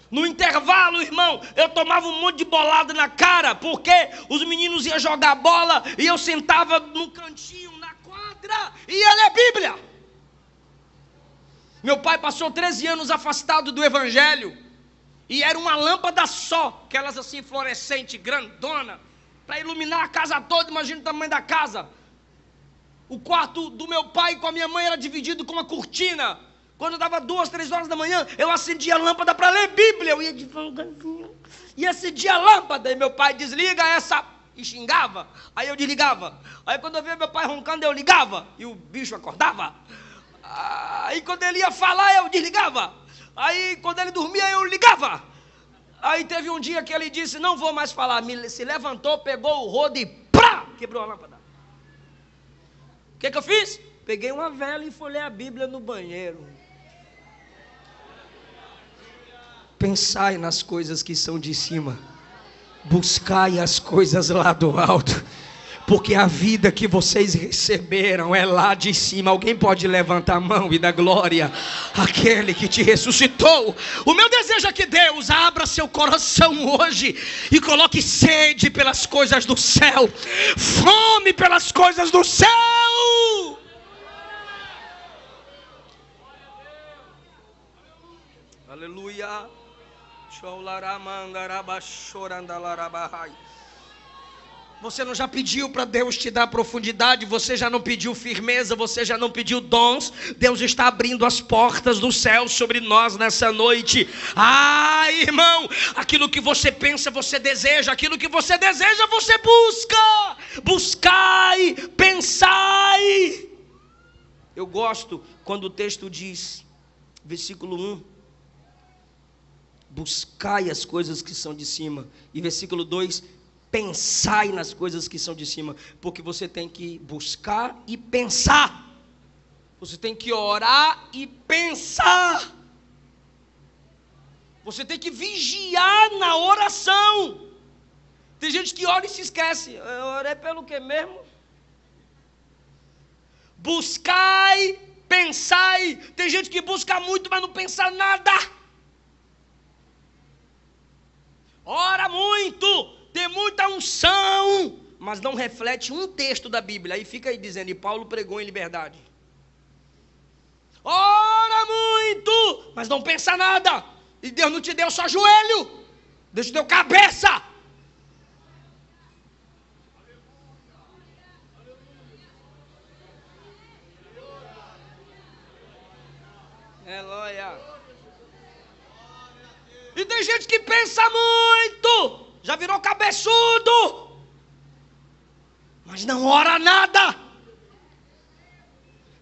A: No intervalo, irmão, eu tomava um monte de bolada na cara, porque os meninos iam jogar bola e eu sentava num cantinho, na quadra, e ia ler a Bíblia. Meu pai passou 13 anos afastado do evangelho, e era uma lâmpada só, aquelas assim fluorescente, grandona, para iluminar a casa toda. Imagina o tamanho da casa. O quarto do meu pai com a minha mãe era dividido com uma cortina. Quando dava 2, 3 horas da manhã, eu acendia a lâmpada para ler Bíblia. Eu ia devagarzinho e acendia a lâmpada. E meu pai, desliga essa, e xingava. Aí eu desligava. Aí quando eu via meu pai roncando, eu ligava. E o bicho acordava. Aí quando ele ia falar, eu desligava. Aí quando ele dormia, eu ligava. Aí teve um dia que ele disse, não vou mais falar. Se levantou, pegou o rodo e prá, quebrou a lâmpada. O que eu fiz? Peguei uma vela e fui ler a Bíblia no banheiro. Pensai nas coisas que são de cima, buscai as coisas lá do alto, porque a vida que vocês receberam é lá de cima. Alguém pode levantar a mão e dar glória àquele que te ressuscitou? O meu desejo é que Deus abra seu coração hoje e coloque sede pelas coisas do céu, fome pelas coisas do céu. Aleluia. Você não já pediu para Deus te dar profundidade? Você já não pediu firmeza? Você já não pediu dons? Deus está abrindo as portas do céu sobre nós nessa noite. Ah, irmão, aquilo que você pensa, você deseja. Aquilo que você deseja, você busca. Buscai, pensai. Eu gosto quando o texto diz, versículo 1, buscai as coisas que são de cima. E versículo 2, pensai nas coisas que são de cima. Porque você tem que buscar e pensar. Você tem que orar e pensar. Você tem que vigiar na oração. Tem gente que ora e se esquece. Eu orei pelo que mesmo? Buscai, pensai. Tem gente que busca muito, mas não pensa nada. Ora muito, tem muita unção, mas não reflete um texto da Bíblia. Aí fica aí dizendo, e Paulo pregou em liberdade. Ora muito, mas não pensa nada. E Deus não te deu só joelho, Deus te deu cabeça. Aleluia. E tem gente que pensa muito, já virou cabeçudo, mas não ora nada.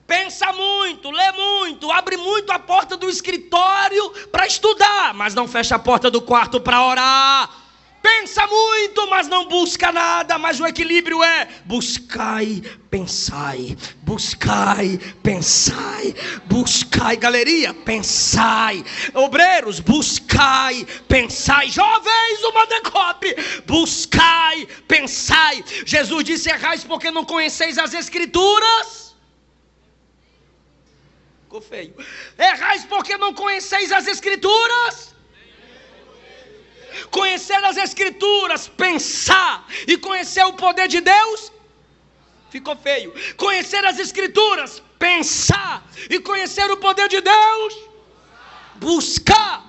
A: Pensa muito, lê muito, abre muito a porta do escritório para estudar, mas não fecha a porta do quarto para orar. Pensa muito, mas não busca nada. Mas o equilíbrio é buscai, pensai. Buscai, pensai. Buscai, galeria, pensai. Obreiros, buscai, pensai. Jovens, uma decope. Buscai, pensai. Jesus disse, errais porque não conheceis as escrituras. Ficou feio. Errais porque não conheceis as escrituras. Conhecer as escrituras, pensar e conhecer o poder de Deus, ficou feio. Conhecer as escrituras, pensar e conhecer o poder de Deus, buscar.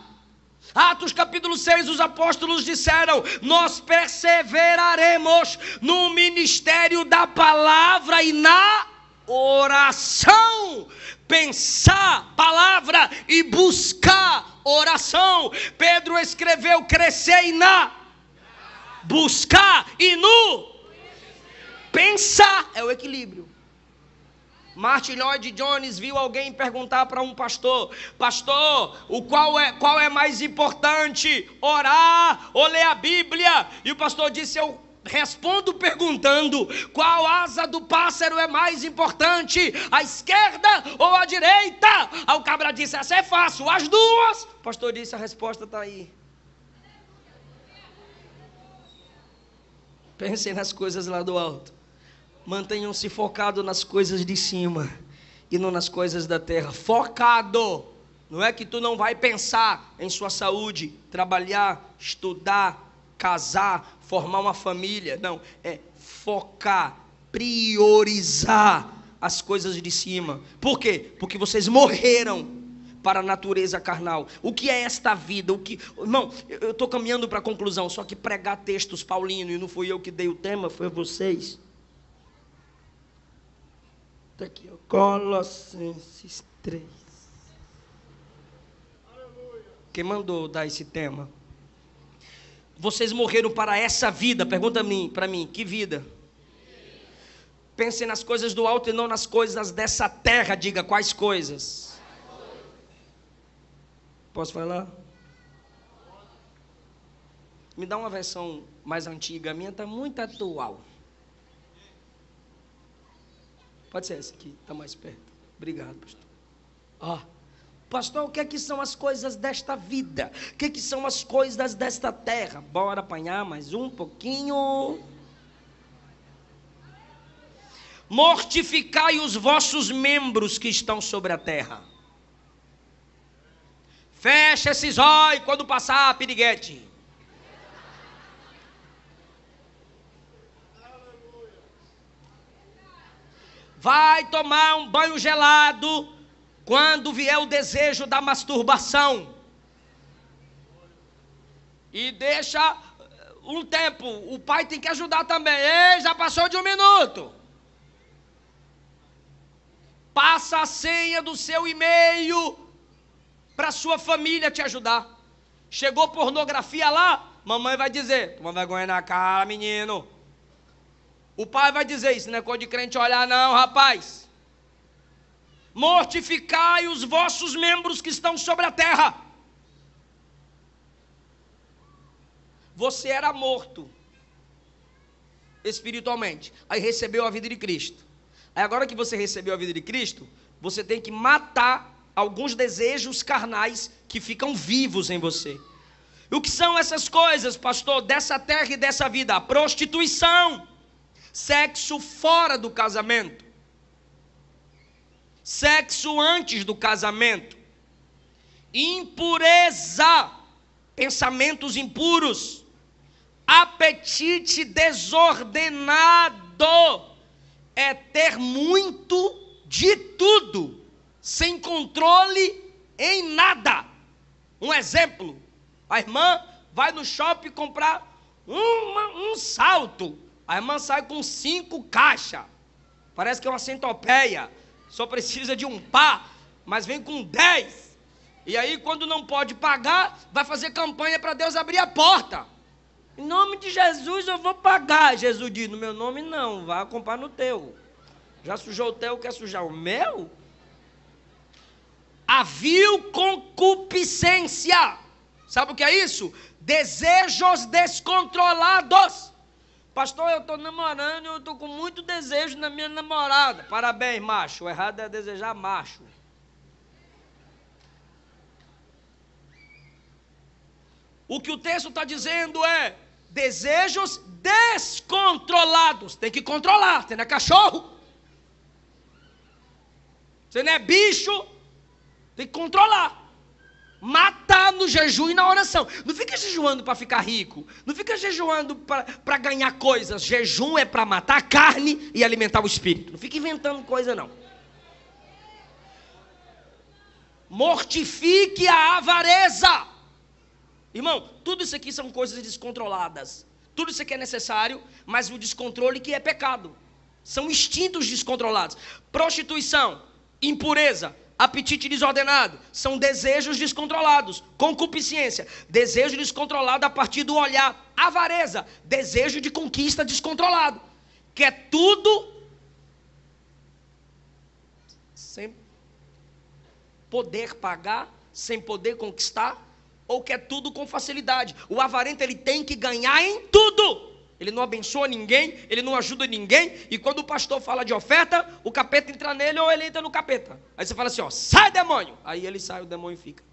A: Atos capítulo 6, os apóstolos disseram, nós perseveraremos no ministério da palavra e na oração. Pensar, palavra, e buscar, oração. Pedro escreveu: crescei na, buscar e no pensar. É o equilíbrio. Martin Lloyd Jones viu alguém perguntar para um pastor: pastor, qual é mais importante, orar ou ler a Bíblia? E o pastor disse: eu respondo perguntando: qual asa do pássaro é mais importante, a esquerda ou a direita? Aí o cabra disse: essa é fácil, as duas. O pastor disse: a resposta está aí. Pensem nas coisas lá do alto. Mantenham-se focados nas coisas de cima e não nas coisas da terra. Focado. Não é que tu não vai pensar em sua saúde, trabalhar, estudar, casar, formar uma família. Não, é focar, priorizar as coisas de cima. Por quê? Porque vocês morreram para a natureza carnal. O que é esta vida? Irmão, eu estou caminhando para a conclusão. Só que pregar textos paulinos, e não fui eu que dei o tema, foi vocês. Está aqui, ó. Colossenses 3. Quem mandou dar esse tema? Vocês morreram para essa vida. Pergunta para mim, que vida? Pensem nas coisas do alto e não nas coisas dessa terra. Diga, quais coisas? Posso falar? Me dá uma versão mais antiga. A minha está muito atual. Pode ser essa aqui, está mais perto. Obrigado, pastor. Pastor, o que é que são as coisas desta vida? O que é que são as coisas desta terra? Bora apanhar mais um pouquinho. Mortificai os vossos membros que estão sobre a terra. Fecha esses olhos quando passar a piriguete. Vai tomar um banho gelado quando vier o desejo da masturbação. E deixa um tempo. O pai tem que ajudar também. Ei, já passou de 1 minuto. Passa a senha do seu e-mail para sua família te ajudar. Chegou pornografia lá, mamãe vai dizer: toma vergonha na cara, menino. O pai vai dizer: isso não é coisa de crente olhar não, rapaz. Mortificai os vossos membros que estão sobre a terra. Você era morto espiritualmente, aí recebeu a vida de Cristo. Aí agora que você recebeu a vida de Cristo, você tem que matar alguns desejos carnais que ficam vivos em você. E o que são essas coisas, pastor, dessa terra e dessa vida? A prostituição, sexo fora do casamento, sexo antes do casamento, impureza, pensamentos impuros, apetite desordenado, é ter muito de tudo, sem controle em nada. Um exemplo: a irmã vai no shopping comprar um salto, a irmã sai com 5 caixas, parece que é uma centopeia, só precisa de um par, mas vem com 10, e aí quando não pode pagar, vai fazer campanha para Deus abrir a porta. Em nome de Jesus eu vou pagar. Jesus diz: no meu nome não, vá comprar no teu. Já sujou o teu, quer sujar o meu? A vil concupiscência, sabe o que é isso? Desejos descontrolados. Pastor, eu estou namorando, eu estou com muito desejo na minha namorada. Parabéns, macho. O errado é desejar macho. O que o texto está dizendo é desejos descontrolados. Tem que controlar. Você não é cachorro, você não é bicho, tem que controlar. Matar no jejum e na oração. Não fica jejuando para ficar rico, não fica jejuando para ganhar coisas. Jejum é para matar a carne e alimentar o espírito. Não fica inventando coisa não. Mortifique a avareza. Irmão, tudo isso aqui são coisas descontroladas. Tudo isso aqui é necessário, mas o descontrole que é pecado. São instintos descontrolados. Prostituição, impureza, apetite desordenado, são desejos descontrolados. Concupiscência, desejo descontrolado a partir do olhar. Avareza, desejo de conquista descontrolado. Quer tudo sem poder pagar, sem poder conquistar, ou quer tudo com facilidade. O avarento, ele tem que ganhar em tudo. Ele não abençoa ninguém, ele não ajuda ninguém, e quando o pastor fala de oferta, o capeta entra nele ou ele entra no capeta. Aí você fala assim, ó, sai demônio. Aí ele sai, o demônio fica.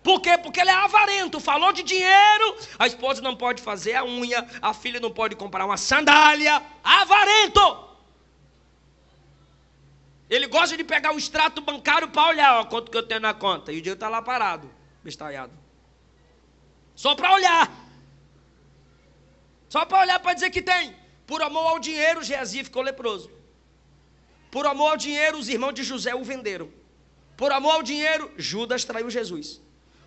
A: Por quê? Porque ele é avarento, falou de dinheiro, a esposa não pode fazer a unha, a filha não pode comprar uma sandália, avarento. Ele gosta de pegar o extrato bancário para olhar, ó, quanto que eu tenho na conta, e o dinheiro está lá parado, bestalhado. Só para olhar. Só para olhar para dizer que tem. Por amor ao dinheiro, Geazi ficou leproso. Por amor ao dinheiro, os irmãos de José o venderam. Por amor ao dinheiro, Judas traiu Jesus.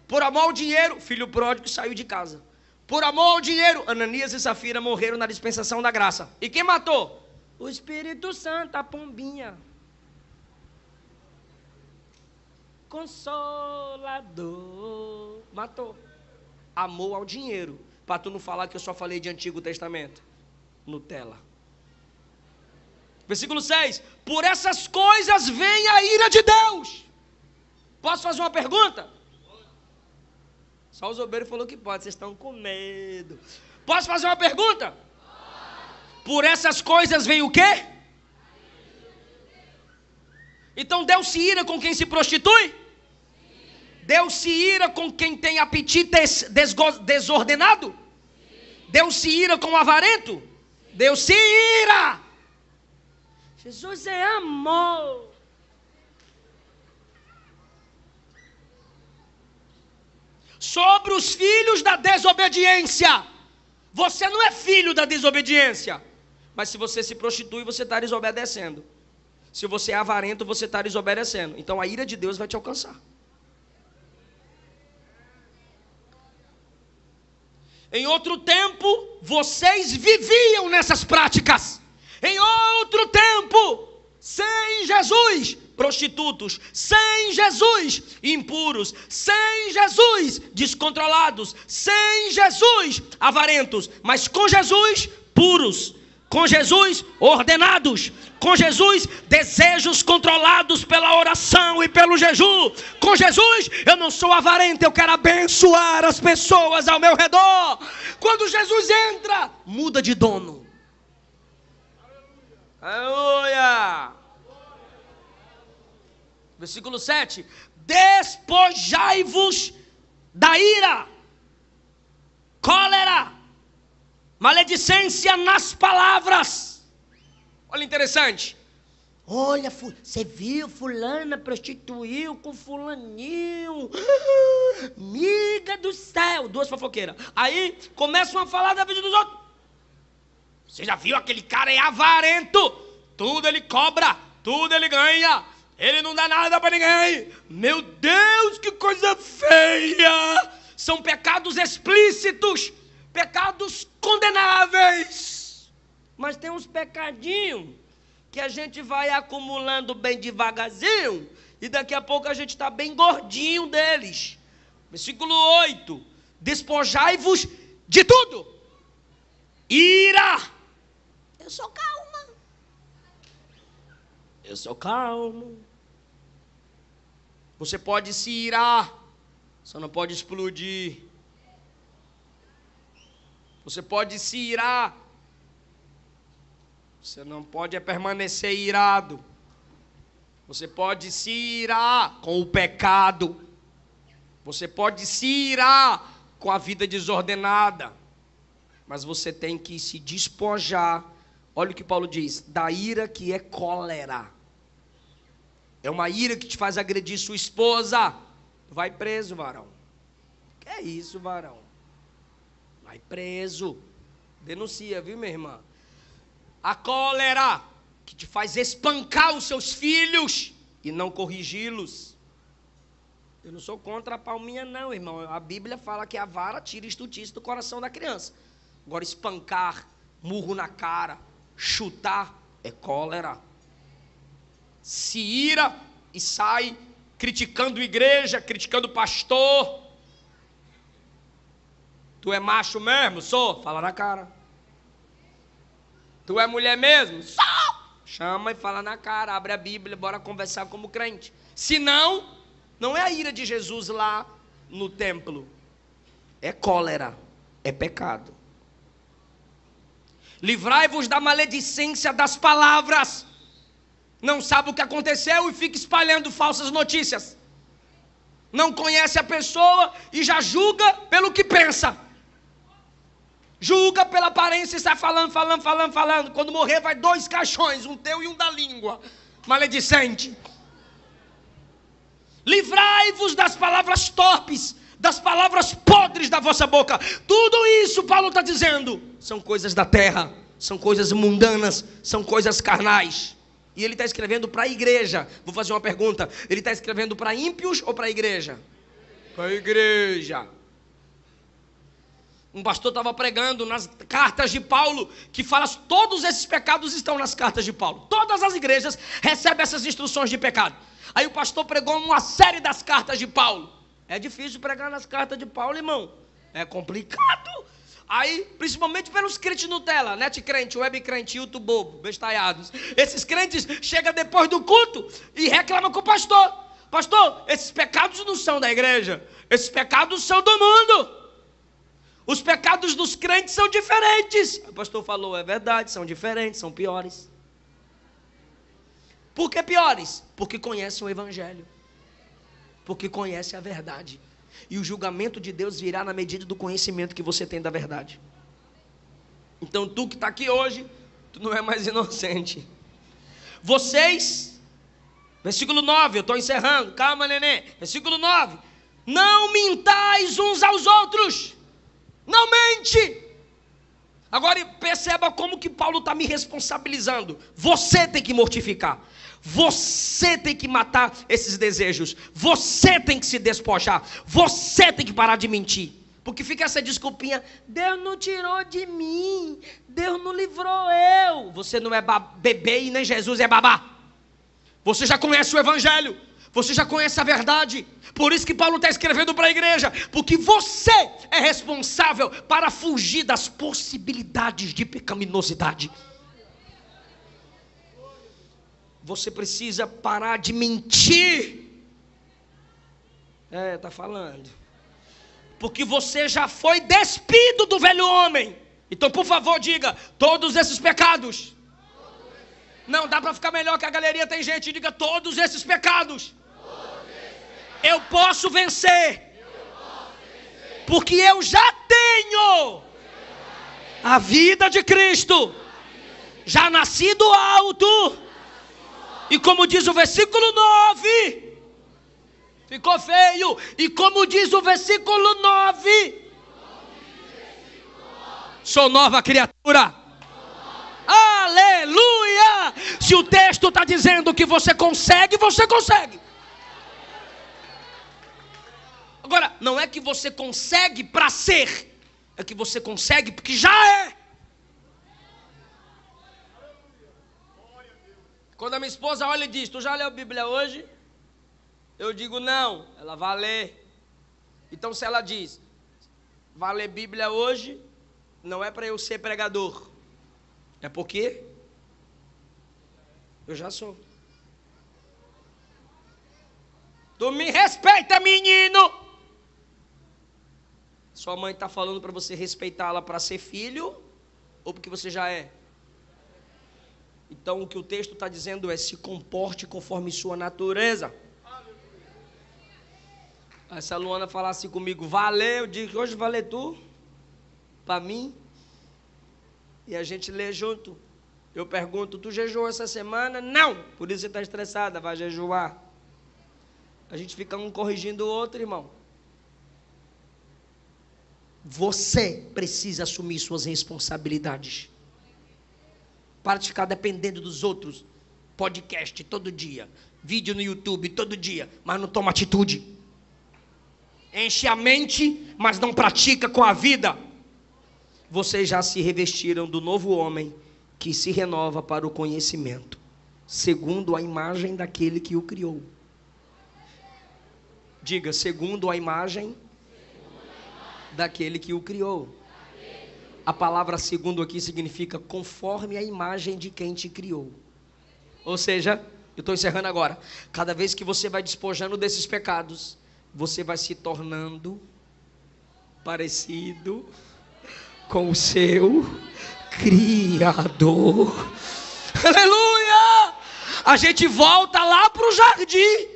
A: Por amor ao dinheiro, filho pródigo saiu de casa. Por amor ao dinheiro, Ananias e Safira morreram na dispensação da graça. E quem matou? O Espírito Santo, a pombinha. Consolador. Matou. Amor ao dinheiro. Para tu não falar que eu só falei de Antigo Testamento. Nutella. Versículo 6. Por essas coisas vem a ira de Deus. Posso fazer uma pergunta? Só o Zobeiro falou que pode. Vocês estão com medo. Posso fazer uma pergunta? Por essas coisas vem o quê? Então Deus se ira com quem se prostitui? Deus se ira com quem tem apetite desordenado? Deus se ira com o avarento? Deus se ira. Jesus é amor. Sobre os filhos da desobediência. Você não é filho da desobediência. Mas se você se prostitui, você está desobedecendo. Se você é avarento, você está desobedecendo. Então a ira de Deus vai te alcançar. Em outro tempo, vocês viviam nessas práticas. Em outro tempo, sem Jesus, prostitutos. Sem Jesus, impuros. Sem Jesus, descontrolados. Sem Jesus, avarentos. Mas com Jesus, puros. Com Jesus, ordenados. Com Jesus, desejos controlados pela oração e pelo jejum. Com Jesus, eu não sou avarento, eu quero abençoar as pessoas ao meu redor. Quando Jesus entra, muda de dono. Aleluia! Versículo 7. Despojai-vos da ira, cólera, maledicência nas palavras. Olha interessante. Olha, você viu, fulana prostituiu com fulaninho. Amiga do céu. Duas fofoqueiras. Aí começam a falar da vida dos outros. Você já viu aquele cara é avarento? Tudo ele cobra, tudo ele ganha. Ele não dá nada para ninguém. Meu Deus, que coisa feia. São pecados explícitos. Pecados condenáveis. Mas tem uns pecadinhos que a gente vai acumulando bem devagarzinho e daqui a pouco a gente está bem gordinho deles. Versículo 8. Despojai-vos de tudo. Ira. Eu sou calma. Eu sou calmo. Você pode se irar, só não pode explodir. Você pode se irar, você não pode permanecer irado. Você pode se irar com o pecado. Você pode se irar com a vida desordenada. Mas você tem que se despojar. Olha o que Paulo diz. Da ira que é cólera. É uma ira que te faz agredir sua esposa. Vai preso, varão. Que é isso, varão? Vai preso. Denuncia, viu, minha irmã? A cólera que te faz espancar os seus filhos e não corrigi-los. Eu não sou contra a palminha não, irmão. A Bíblia fala que a vara tira estutice do coração da criança. Agora espancar murro na cara, chutar é cólera. Se ira e sai criticando igreja, criticando pastor. Tu é macho mesmo? Sou. Fala na cara. Tu é mulher mesmo? Sou. Chama e fala na cara, abre a Bíblia, bora conversar como crente. Se não, não é a ira de Jesus lá no templo. É cólera, é pecado. Livrai-vos da maledicência das palavras. Não sabe o que aconteceu e fica espalhando falsas notícias. Não conhece a pessoa e já julga pelo que pensa. Julga pela aparência e está falando. Quando morrer vai 2 caixões, um teu e um da língua. Maledicente. Livrai-vos das palavras torpes, das palavras podres da vossa boca. Tudo isso, Paulo está dizendo, são coisas da terra, são coisas mundanas, são coisas carnais. E ele está escrevendo para a igreja. Vou fazer uma pergunta. Ele está escrevendo para ímpios ou para a igreja? Para a igreja. Um pastor estava pregando nas cartas de Paulo, que fala, todos esses pecados estão nas cartas de Paulo. Todas as igrejas recebem essas instruções de pecado. Aí o pastor pregou uma série das cartas de Paulo. É difícil pregar nas cartas de Paulo, irmão. É complicado. Aí, principalmente pelos crentes Nutella, net crente, web crente, YouTube bobo, bestalhados. Esses crentes chegam depois do culto e reclamam com o pastor. Pastor, esses pecados não são da igreja. Esses pecados são do mundo. Os pecados dos crentes são diferentes. O pastor falou, é verdade, são diferentes, são piores. Por que piores? Porque conhecem o evangelho. Porque conhecem a verdade. E o julgamento de Deus virá na medida do conhecimento que você tem da verdade. Então tu que está aqui hoje, tu não é mais inocente. Vocês, versículo 9, eu estou encerrando, calma neném. Versículo 9, não mintais uns aos outros. Não mente. Agora perceba como que Paulo está me responsabilizando. Você tem que mortificar. Você tem que matar esses desejos. Você tem que se despojar. Você tem que parar de mentir. Porque fica essa desculpinha, Deus não tirou de mim, Deus não livrou eu. Você não é bebê e nem Jesus é babá. Você já conhece o evangelho. Você já conhece a verdade. Por isso que Paulo está escrevendo para a igreja. Porque você é responsável para fugir das possibilidades de pecaminosidade. Você precisa parar de mentir. Está falando. Porque você já foi despido do velho homem. Então, por favor, diga, todos esses pecados. Não, dá para ficar melhor que a galeria tem gente. Diga, todos esses pecados. Eu posso vencer. Porque eu já tenho a vida de Cristo. Já nasci do alto. E como diz o versículo 9, ficou feio. E como diz o versículo 9, sou nova criatura. Aleluia! Se o texto está dizendo que você consegue, você consegue. Agora, não é que você consegue para ser, é que você consegue porque já é. Quando a minha esposa olha e diz, tu já leu a Bíblia hoje? Eu digo não, ela vai ler. Então se ela diz, vai ler Bíblia hoje, não é para eu ser pregador. É porque eu já sou. Tu me respeita, menino. Sua mãe está falando para você respeitá-la para ser filho ou porque você já é? Então o que o texto está dizendo é, se comporte conforme sua natureza. Aí se a Luana falasse comigo, valeu, eu digo, hoje vai ler tu? Para mim? E a gente lê junto. Eu pergunto, tu jejuou essa semana? Não, por isso você está estressada, vai jejuar. A gente fica um corrigindo o outro, irmão. Você precisa assumir suas responsabilidades. Para de ficar dependendo dos outros. Podcast todo dia, vídeo no YouTube todo dia, mas não toma atitude. Enche a mente, mas não pratica com a vida. vocês já se revestiram do novo homem, que se renova para o conhecimento, segundo a imagem daquele que o criou. Diga, segundo a imagem daquele que o criou. A palavra segundo aqui significa conforme a imagem de quem te criou. Ou seja, eu estou encerrando agora. Cada vez que você vai despojando desses pecados, você vai se tornando parecido com o seu Criador. Aleluia! A gente volta lá para o jardim.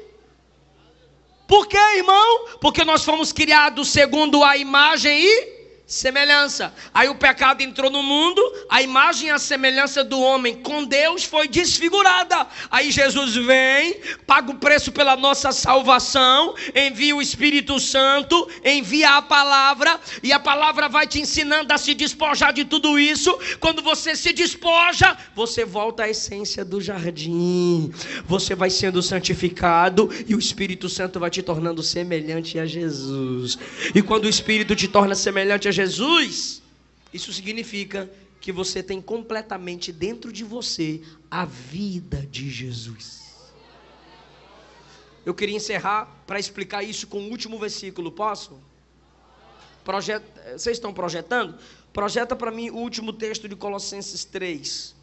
A: Por quê, irmão? Porque nós fomos criados segundo a imagem e semelhança. Aí o pecado entrou no mundo, a imagem e a semelhança do homem com Deus foi desfigurada. Aí Jesus vem, paga o preço pela nossa salvação, envia o Espírito Santo, envia a palavra, e a palavra vai te ensinando a se despojar de tudo isso. Quando você se despoja, você volta à essência do jardim, você vai sendo santificado, e o Espírito Santo vai te tornando semelhante a Jesus. E quando o Espírito te torna semelhante a Jesus, isso significa que você tem completamente dentro de você a vida de Jesus. Eu queria encerrar para explicar isso com o último versículo, posso? Vocês estão projetando? Projeta para mim o último texto de Colossenses 3.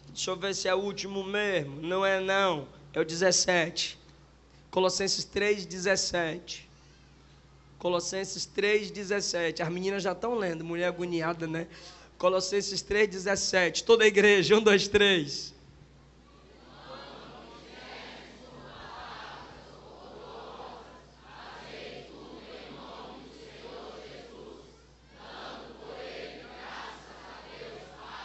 A: Deixa eu ver se é o último mesmo. Não é não, é o 17. Colossenses 3, 17. Colossenses 3,17. As meninas já estão lendo, mulher agoniada, né? Colossenses 3,17. Toda a igreja, 1, 2, 3.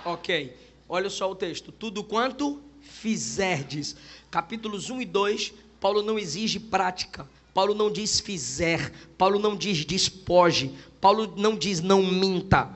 A: Ok, olha só o texto. Tudo quanto fizerdes. Capítulos 1 e 2, Paulo não exige prática. Paulo não diz fizer, Paulo não diz despoje, Paulo não diz não minta,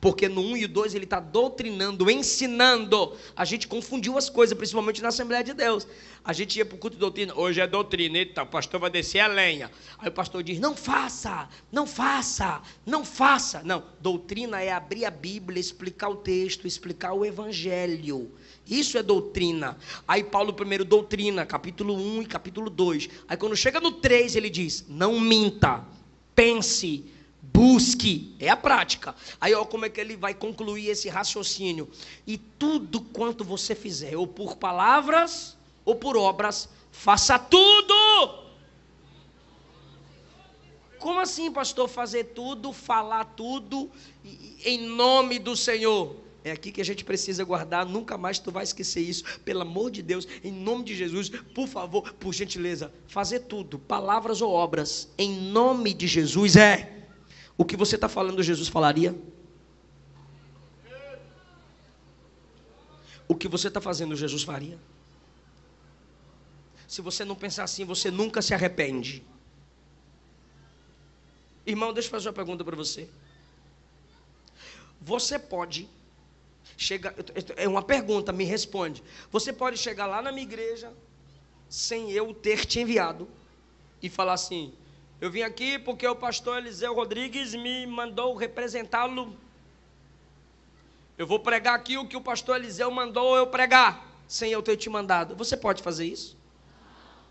A: porque no 1 e 2 ele está doutrinando, ensinando. A gente confundiu as coisas, principalmente na Assembleia de Deus. A gente ia para o culto de doutrina, hoje é doutrina, eita, o pastor vai descer a lenha. Aí o pastor diz, não faça, não faça, não faça. Não, doutrina é abrir a Bíblia, explicar o texto, explicar o Evangelho. Isso é doutrina. Aí Paulo primeiro doutrina, capítulo 1 e capítulo 2. Aí quando chega no 3 ele diz, não minta, pense, busque, é a prática. Aí olha como é que ele vai concluir esse raciocínio. E tudo quanto você fizer, ou por palavras, ou por obras, faça tudo. Como assim, pastor, fazer tudo, falar tudo, em nome do Senhor? É aqui que a gente precisa guardar, nunca mais tu vai esquecer isso. Pelo amor de Deus, em nome de Jesus, por favor, por gentileza, fazer tudo, palavras ou obras, em nome de Jesus é o que você está falando, Jesus falaria? O que você está fazendo, Jesus faria? Se você não pensar assim, você nunca se arrepende. Irmão, deixa eu fazer uma pergunta para você. Você pode chegar, é uma pergunta, me responde. Você pode chegar lá na minha igreja, sem eu ter te enviado, e falar assim, eu vim aqui porque o pastor Eliseu Rodrigues me mandou representá-lo. Eu vou pregar aqui o que o pastor Eliseu mandou eu pregar, sem eu ter te mandado. Você pode fazer isso?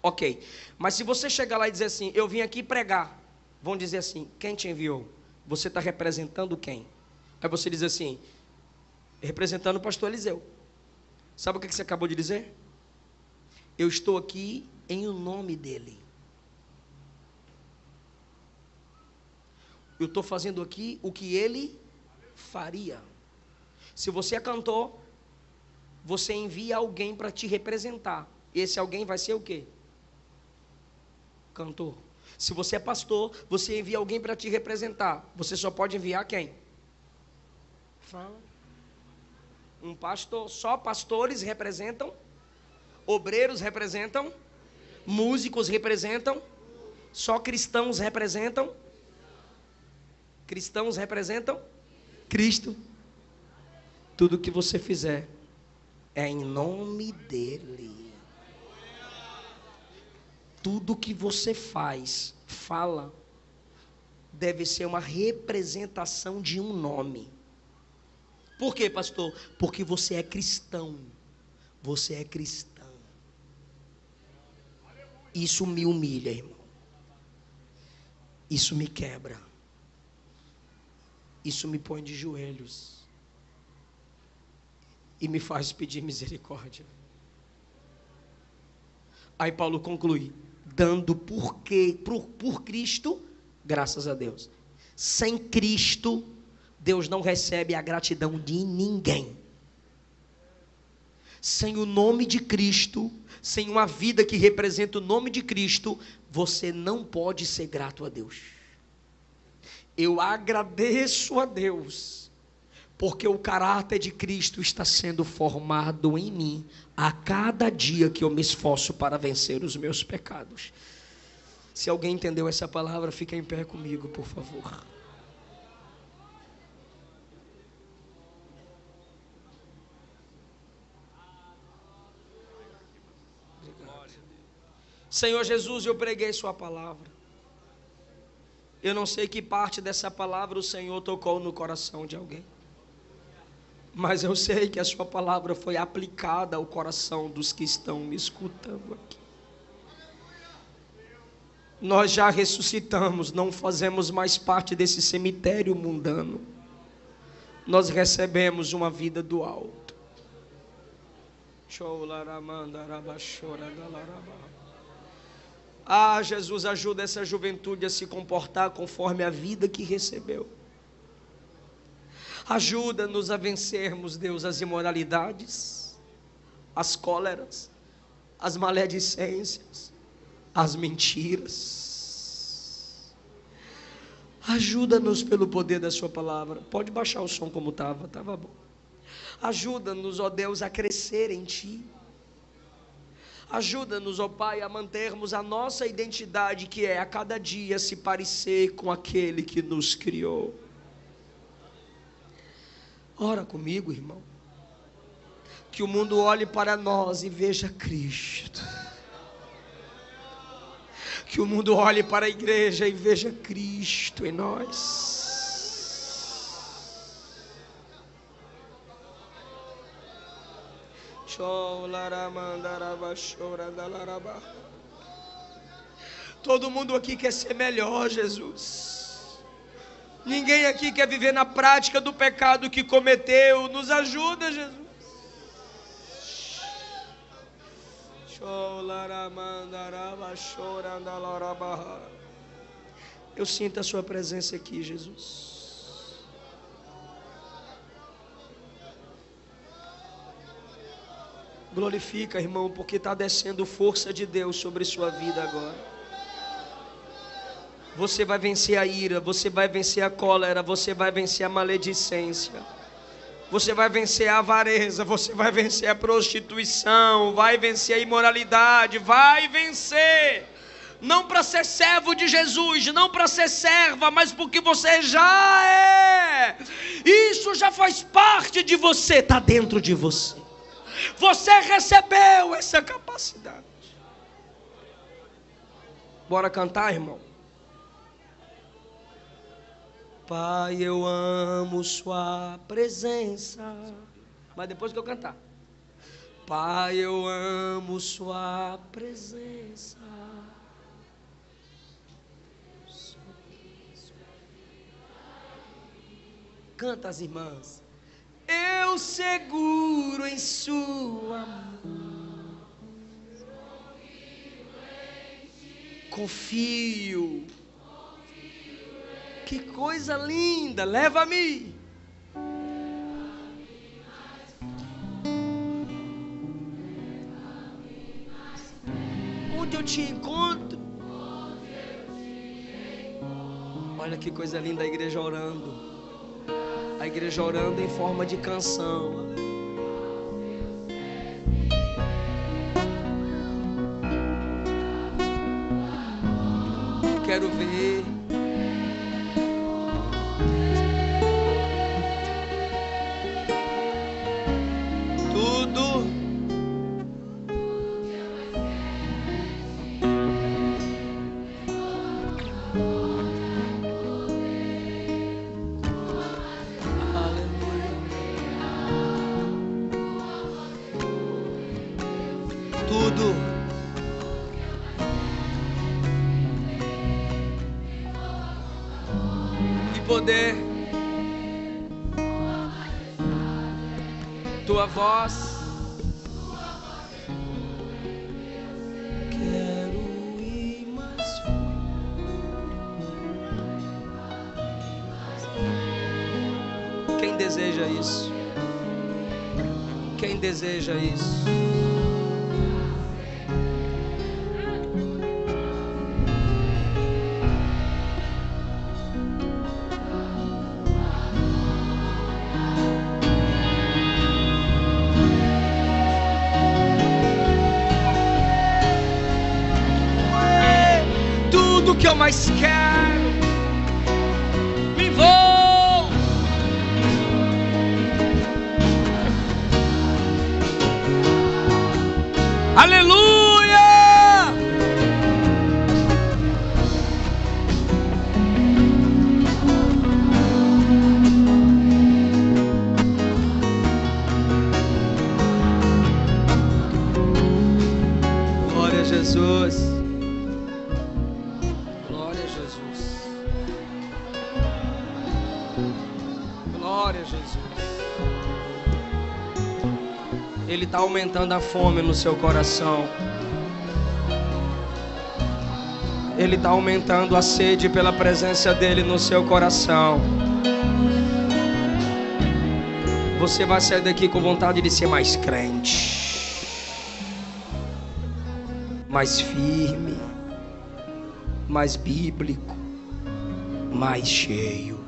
A: Ok, mas se você chegar lá e dizer assim, eu vim aqui pregar, vão dizer assim, quem te enviou? Você está representando quem? Aí você diz assim, representando o pastor Eliseu. Sabe o que você acabou de dizer? Eu estou aqui em o nome dele. Eu estou fazendo aqui o que ele faria. Se você é cantor, você envia alguém para te representar. Esse alguém vai ser o quê? Cantor. Se você é pastor, você envia alguém para te representar. Você só pode enviar quem? Fala. Um pastor. Só pastores representam, obreiros representam, músicos representam, só cristãos representam. Cristãos representam Cristo. Tudo que você fizer é em nome dele. Tudo que você fala, deve ser uma representação de um nome.
B: Por quê, pastor? Porque você é cristão. Você é cristão. Isso me humilha, irmão. Isso me quebra. Isso me põe de joelhos. E me faz pedir misericórdia. Aí Paulo conclui, dando por Cristo, graças a Deus. Sem Cristo, Deus não recebe a gratidão de ninguém. Sem o nome de Cristo, sem uma vida que representa o nome de Cristo, você não pode ser grato a Deus. Eu agradeço a Deus, porque o caráter de Cristo está sendo formado em mim, a cada dia que eu me esforço para vencer os meus pecados. Se alguém entendeu essa palavra, fica em pé comigo, por favor. Senhor Jesus, eu preguei sua palavra. Eu não sei que parte dessa palavra o Senhor tocou no coração de alguém. Mas eu sei que a sua palavra foi aplicada ao coração dos que estão me escutando aqui. Nós já ressuscitamos, não fazemos mais parte desse cemitério mundano. Nós recebemos uma vida do alto. Ah, Jesus, ajuda essa juventude a se comportar conforme a vida que recebeu. Ajuda-nos a vencermos, Deus, as imoralidades, as cóleras, as maledicências, as mentiras. Ajuda-nos pelo poder da sua palavra. Pode baixar o som como estava bom. Ajuda-nos, ó Deus, a crescer em ti. Ajuda-nos, ó Pai, a mantermos a nossa identidade, que é a cada dia se parecer com aquele que nos criou. Ora comigo, irmão. Que o mundo olhe para nós e veja Cristo. Que o mundo olhe para a igreja e veja Cristo em nós. Todo mundo aqui quer ser melhor, Jesus. Ninguém aqui quer viver na prática do pecado que cometeu. Nos ajuda, Jesus. Eu sinto a sua presença aqui, Jesus. Glorifica, irmão, porque está descendo força de Deus sobre sua vida agora. Você vai vencer a ira, você vai vencer a cólera, você vai vencer a maledicência, você vai vencer a avareza, você vai vencer a prostituição, vai vencer a imoralidade, vai vencer. Não para ser servo de Jesus, não para ser serva, mas porque você já é. Isso já faz parte de você, está dentro de você. Você recebeu essa capacidade. Bora cantar, irmão? Pai, eu amo sua presença. Mas depois que eu cantar. Pai, eu amo sua presença. Canta as irmãs. Eu seguro em sua mão. Confio. Que coisa linda, leva-me. Onde eu te encontro? Olha que coisa linda a igreja orando. A igreja orando em forma de canção. Quero ver.
A: poder, tua voz. Quero ir mais fundo. Quem deseja isso? Quem deseja isso? Tudo que eu mais quero, me envolve. Aleluia! Glória a Jesus. Glória a Jesus. Glória a Jesus. Ele está aumentando a fome no seu coração. Ele está aumentando a sede pela presença dele no seu coração. Você vai sair daqui com vontade de ser mais crente, mais firme, mais bíblico, mais cheio.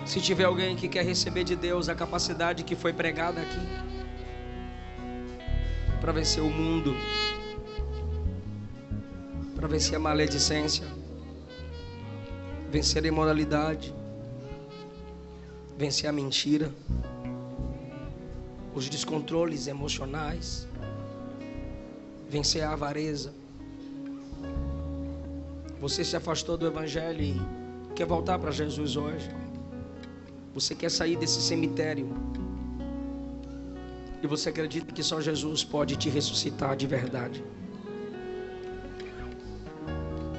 A: Se tiver alguém que quer receber de Deus a capacidade que foi pregada aqui para vencer o mundo, para vencer a maledicência, vencer a imoralidade, vencer a mentira, os descontroles emocionais, vencer a avareza. Você se afastou do Evangelho e quer voltar para Jesus hoje. Você quer sair desse cemitério e você acredita que só Jesus pode te ressuscitar de verdade.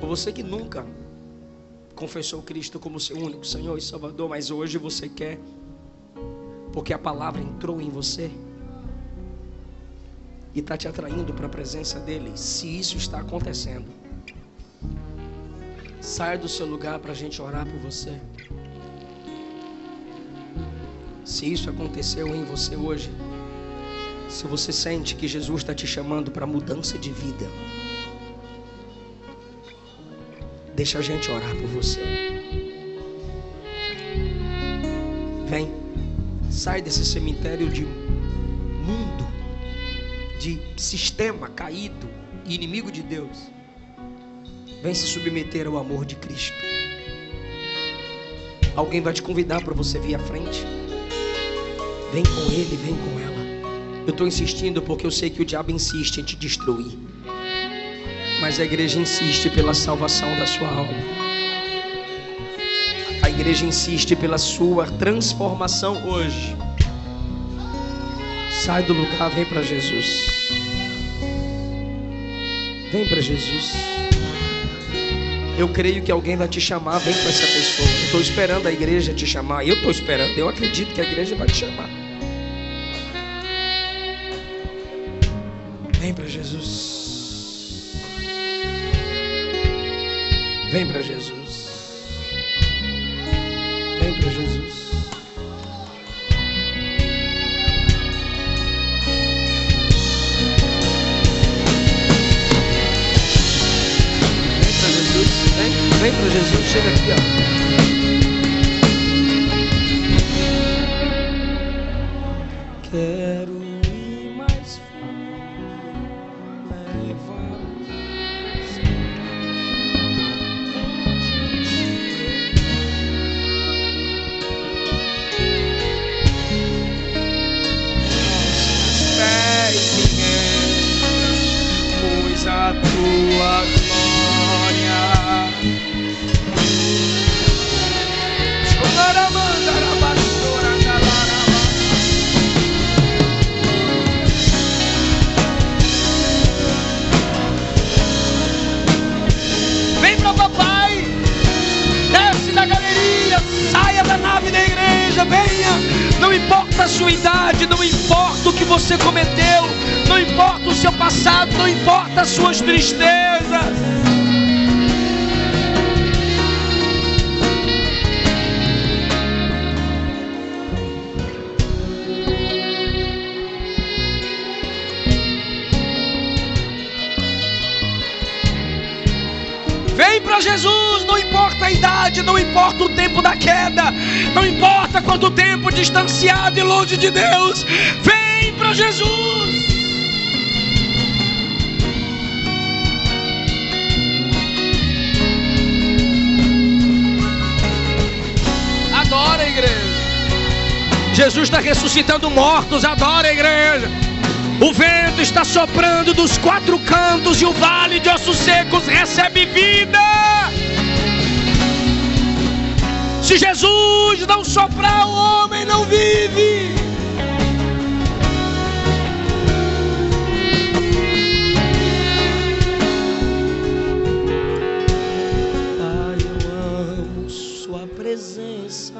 A: Ou você que nunca confessou Cristo como seu único Senhor e Salvador, mas hoje você quer, porque a palavra entrou em você e está te atraindo para a presença dele. Se isso está acontecendo, saia do seu lugar para a gente orar por você. Se isso aconteceu em você hoje, se você sente que Jesus está te chamando para mudança de vida, deixa a gente orar por você. Vem, sai desse cemitério de mundo, de sistema caído e inimigo de Deus. Vem se submeter ao amor de Cristo. Alguém vai te convidar para você vir à frente. Vem com ele, vem com ela. Eu estou insistindo porque eu sei que o diabo insiste em te destruir, mas a igreja insiste pela salvação da sua alma. A igreja insiste pela sua transformação hoje. Sai do lugar, vem para Jesus. Vem para Jesus. Eu creio que alguém vai te chamar, vem com essa pessoa. Eu estou esperando a igreja te chamar. Eu estou esperando, eu acredito que a igreja vai te chamar. Vem para Jesus. Vem para Jesus. Vem para Jesus. Vem para Jesus, chega aqui, ó. Quero ir mais fundo, levar os pés ninguém, pois a tua glória.
B: sua idade, não importa o que você cometeu, não importa o seu passado, não importa as suas tristezas. Vem para Jesus, não importa a idade, não importa o tempo da queda, não importa quanto tempo distanciado e longe de Deus. Vem para Jesus. Adora a igreja. Jesus está ressuscitando mortos, adora a igreja. O vento está soprando dos quatro cantos e o vale de ossos secos recebe vida. Se Jesus não soprar, o homem não vive. Pai, eu amo sua presença.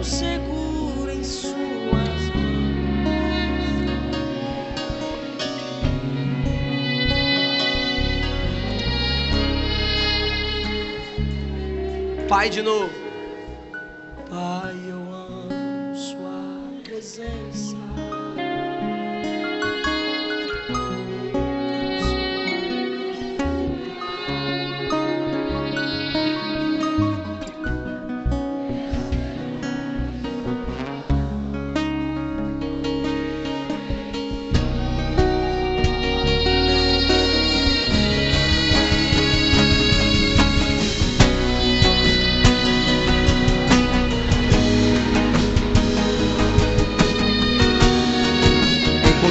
B: Seguro em suas mãos. Pai, de novo. Pai, eu amo sua presença.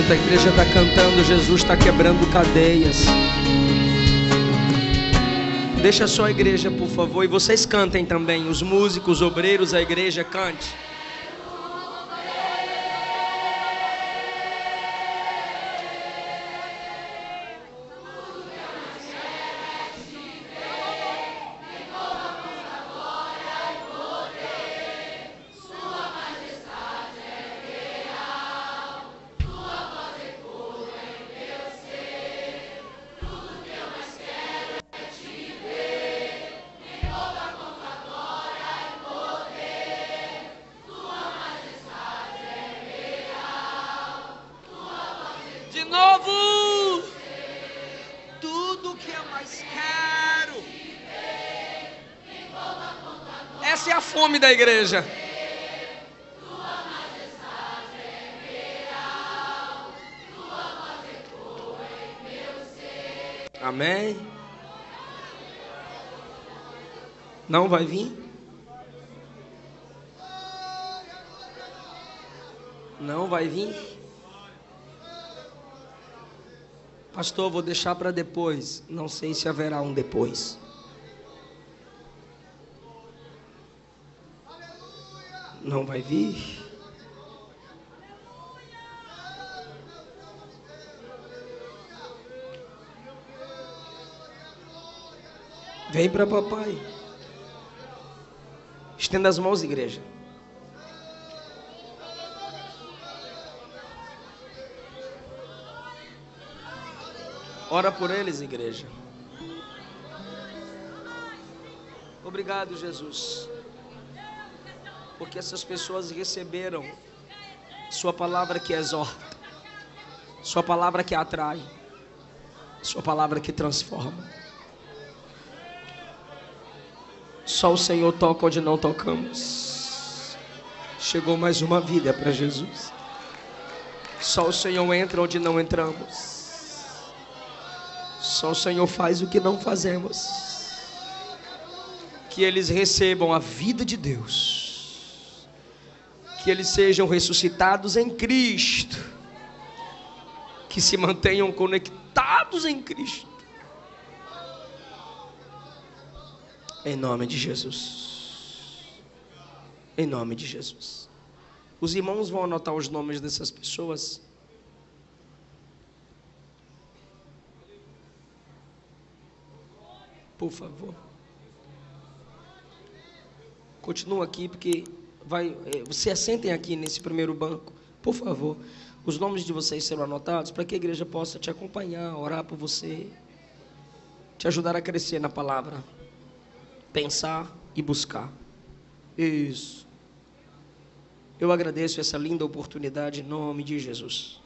B: A igreja está cantando, Jesus está quebrando cadeias. Deixa só a igreja, por favor, e vocês cantem também. Os músicos, os obreiros, a igreja, cante. De novo, tudo que eu mais quero. Essa é a fome da igreja. Amém? Não vai vir? Não vai vir? Pastor, vou deixar para depois. Não sei se haverá um depois. Não vai vir? Vem para papai. Estenda as mãos, igreja. Ora por eles, igreja. Obrigado, Jesus, porque essas pessoas receberam sua palavra que exorta, sua palavra que atrai, sua palavra que transforma. Só o Senhor toca onde não tocamos. Chegou mais uma vida para Jesus. Só o Senhor entra onde não entramos. Só o Senhor faz o que não fazemos. Que eles recebam a vida de Deus. Que eles sejam ressuscitados em Cristo. Que se mantenham conectados em Cristo. Em nome de Jesus. Em nome de Jesus. Os irmãos vão anotar os nomes dessas pessoas. Por favor. Continua aqui, porque se assentem aqui nesse primeiro banco, por favor. Os nomes de vocês serão anotados para que a igreja possa te acompanhar, orar por você, te ajudar a crescer na palavra, pensar e buscar. Isso. Eu agradeço essa linda oportunidade em nome de Jesus.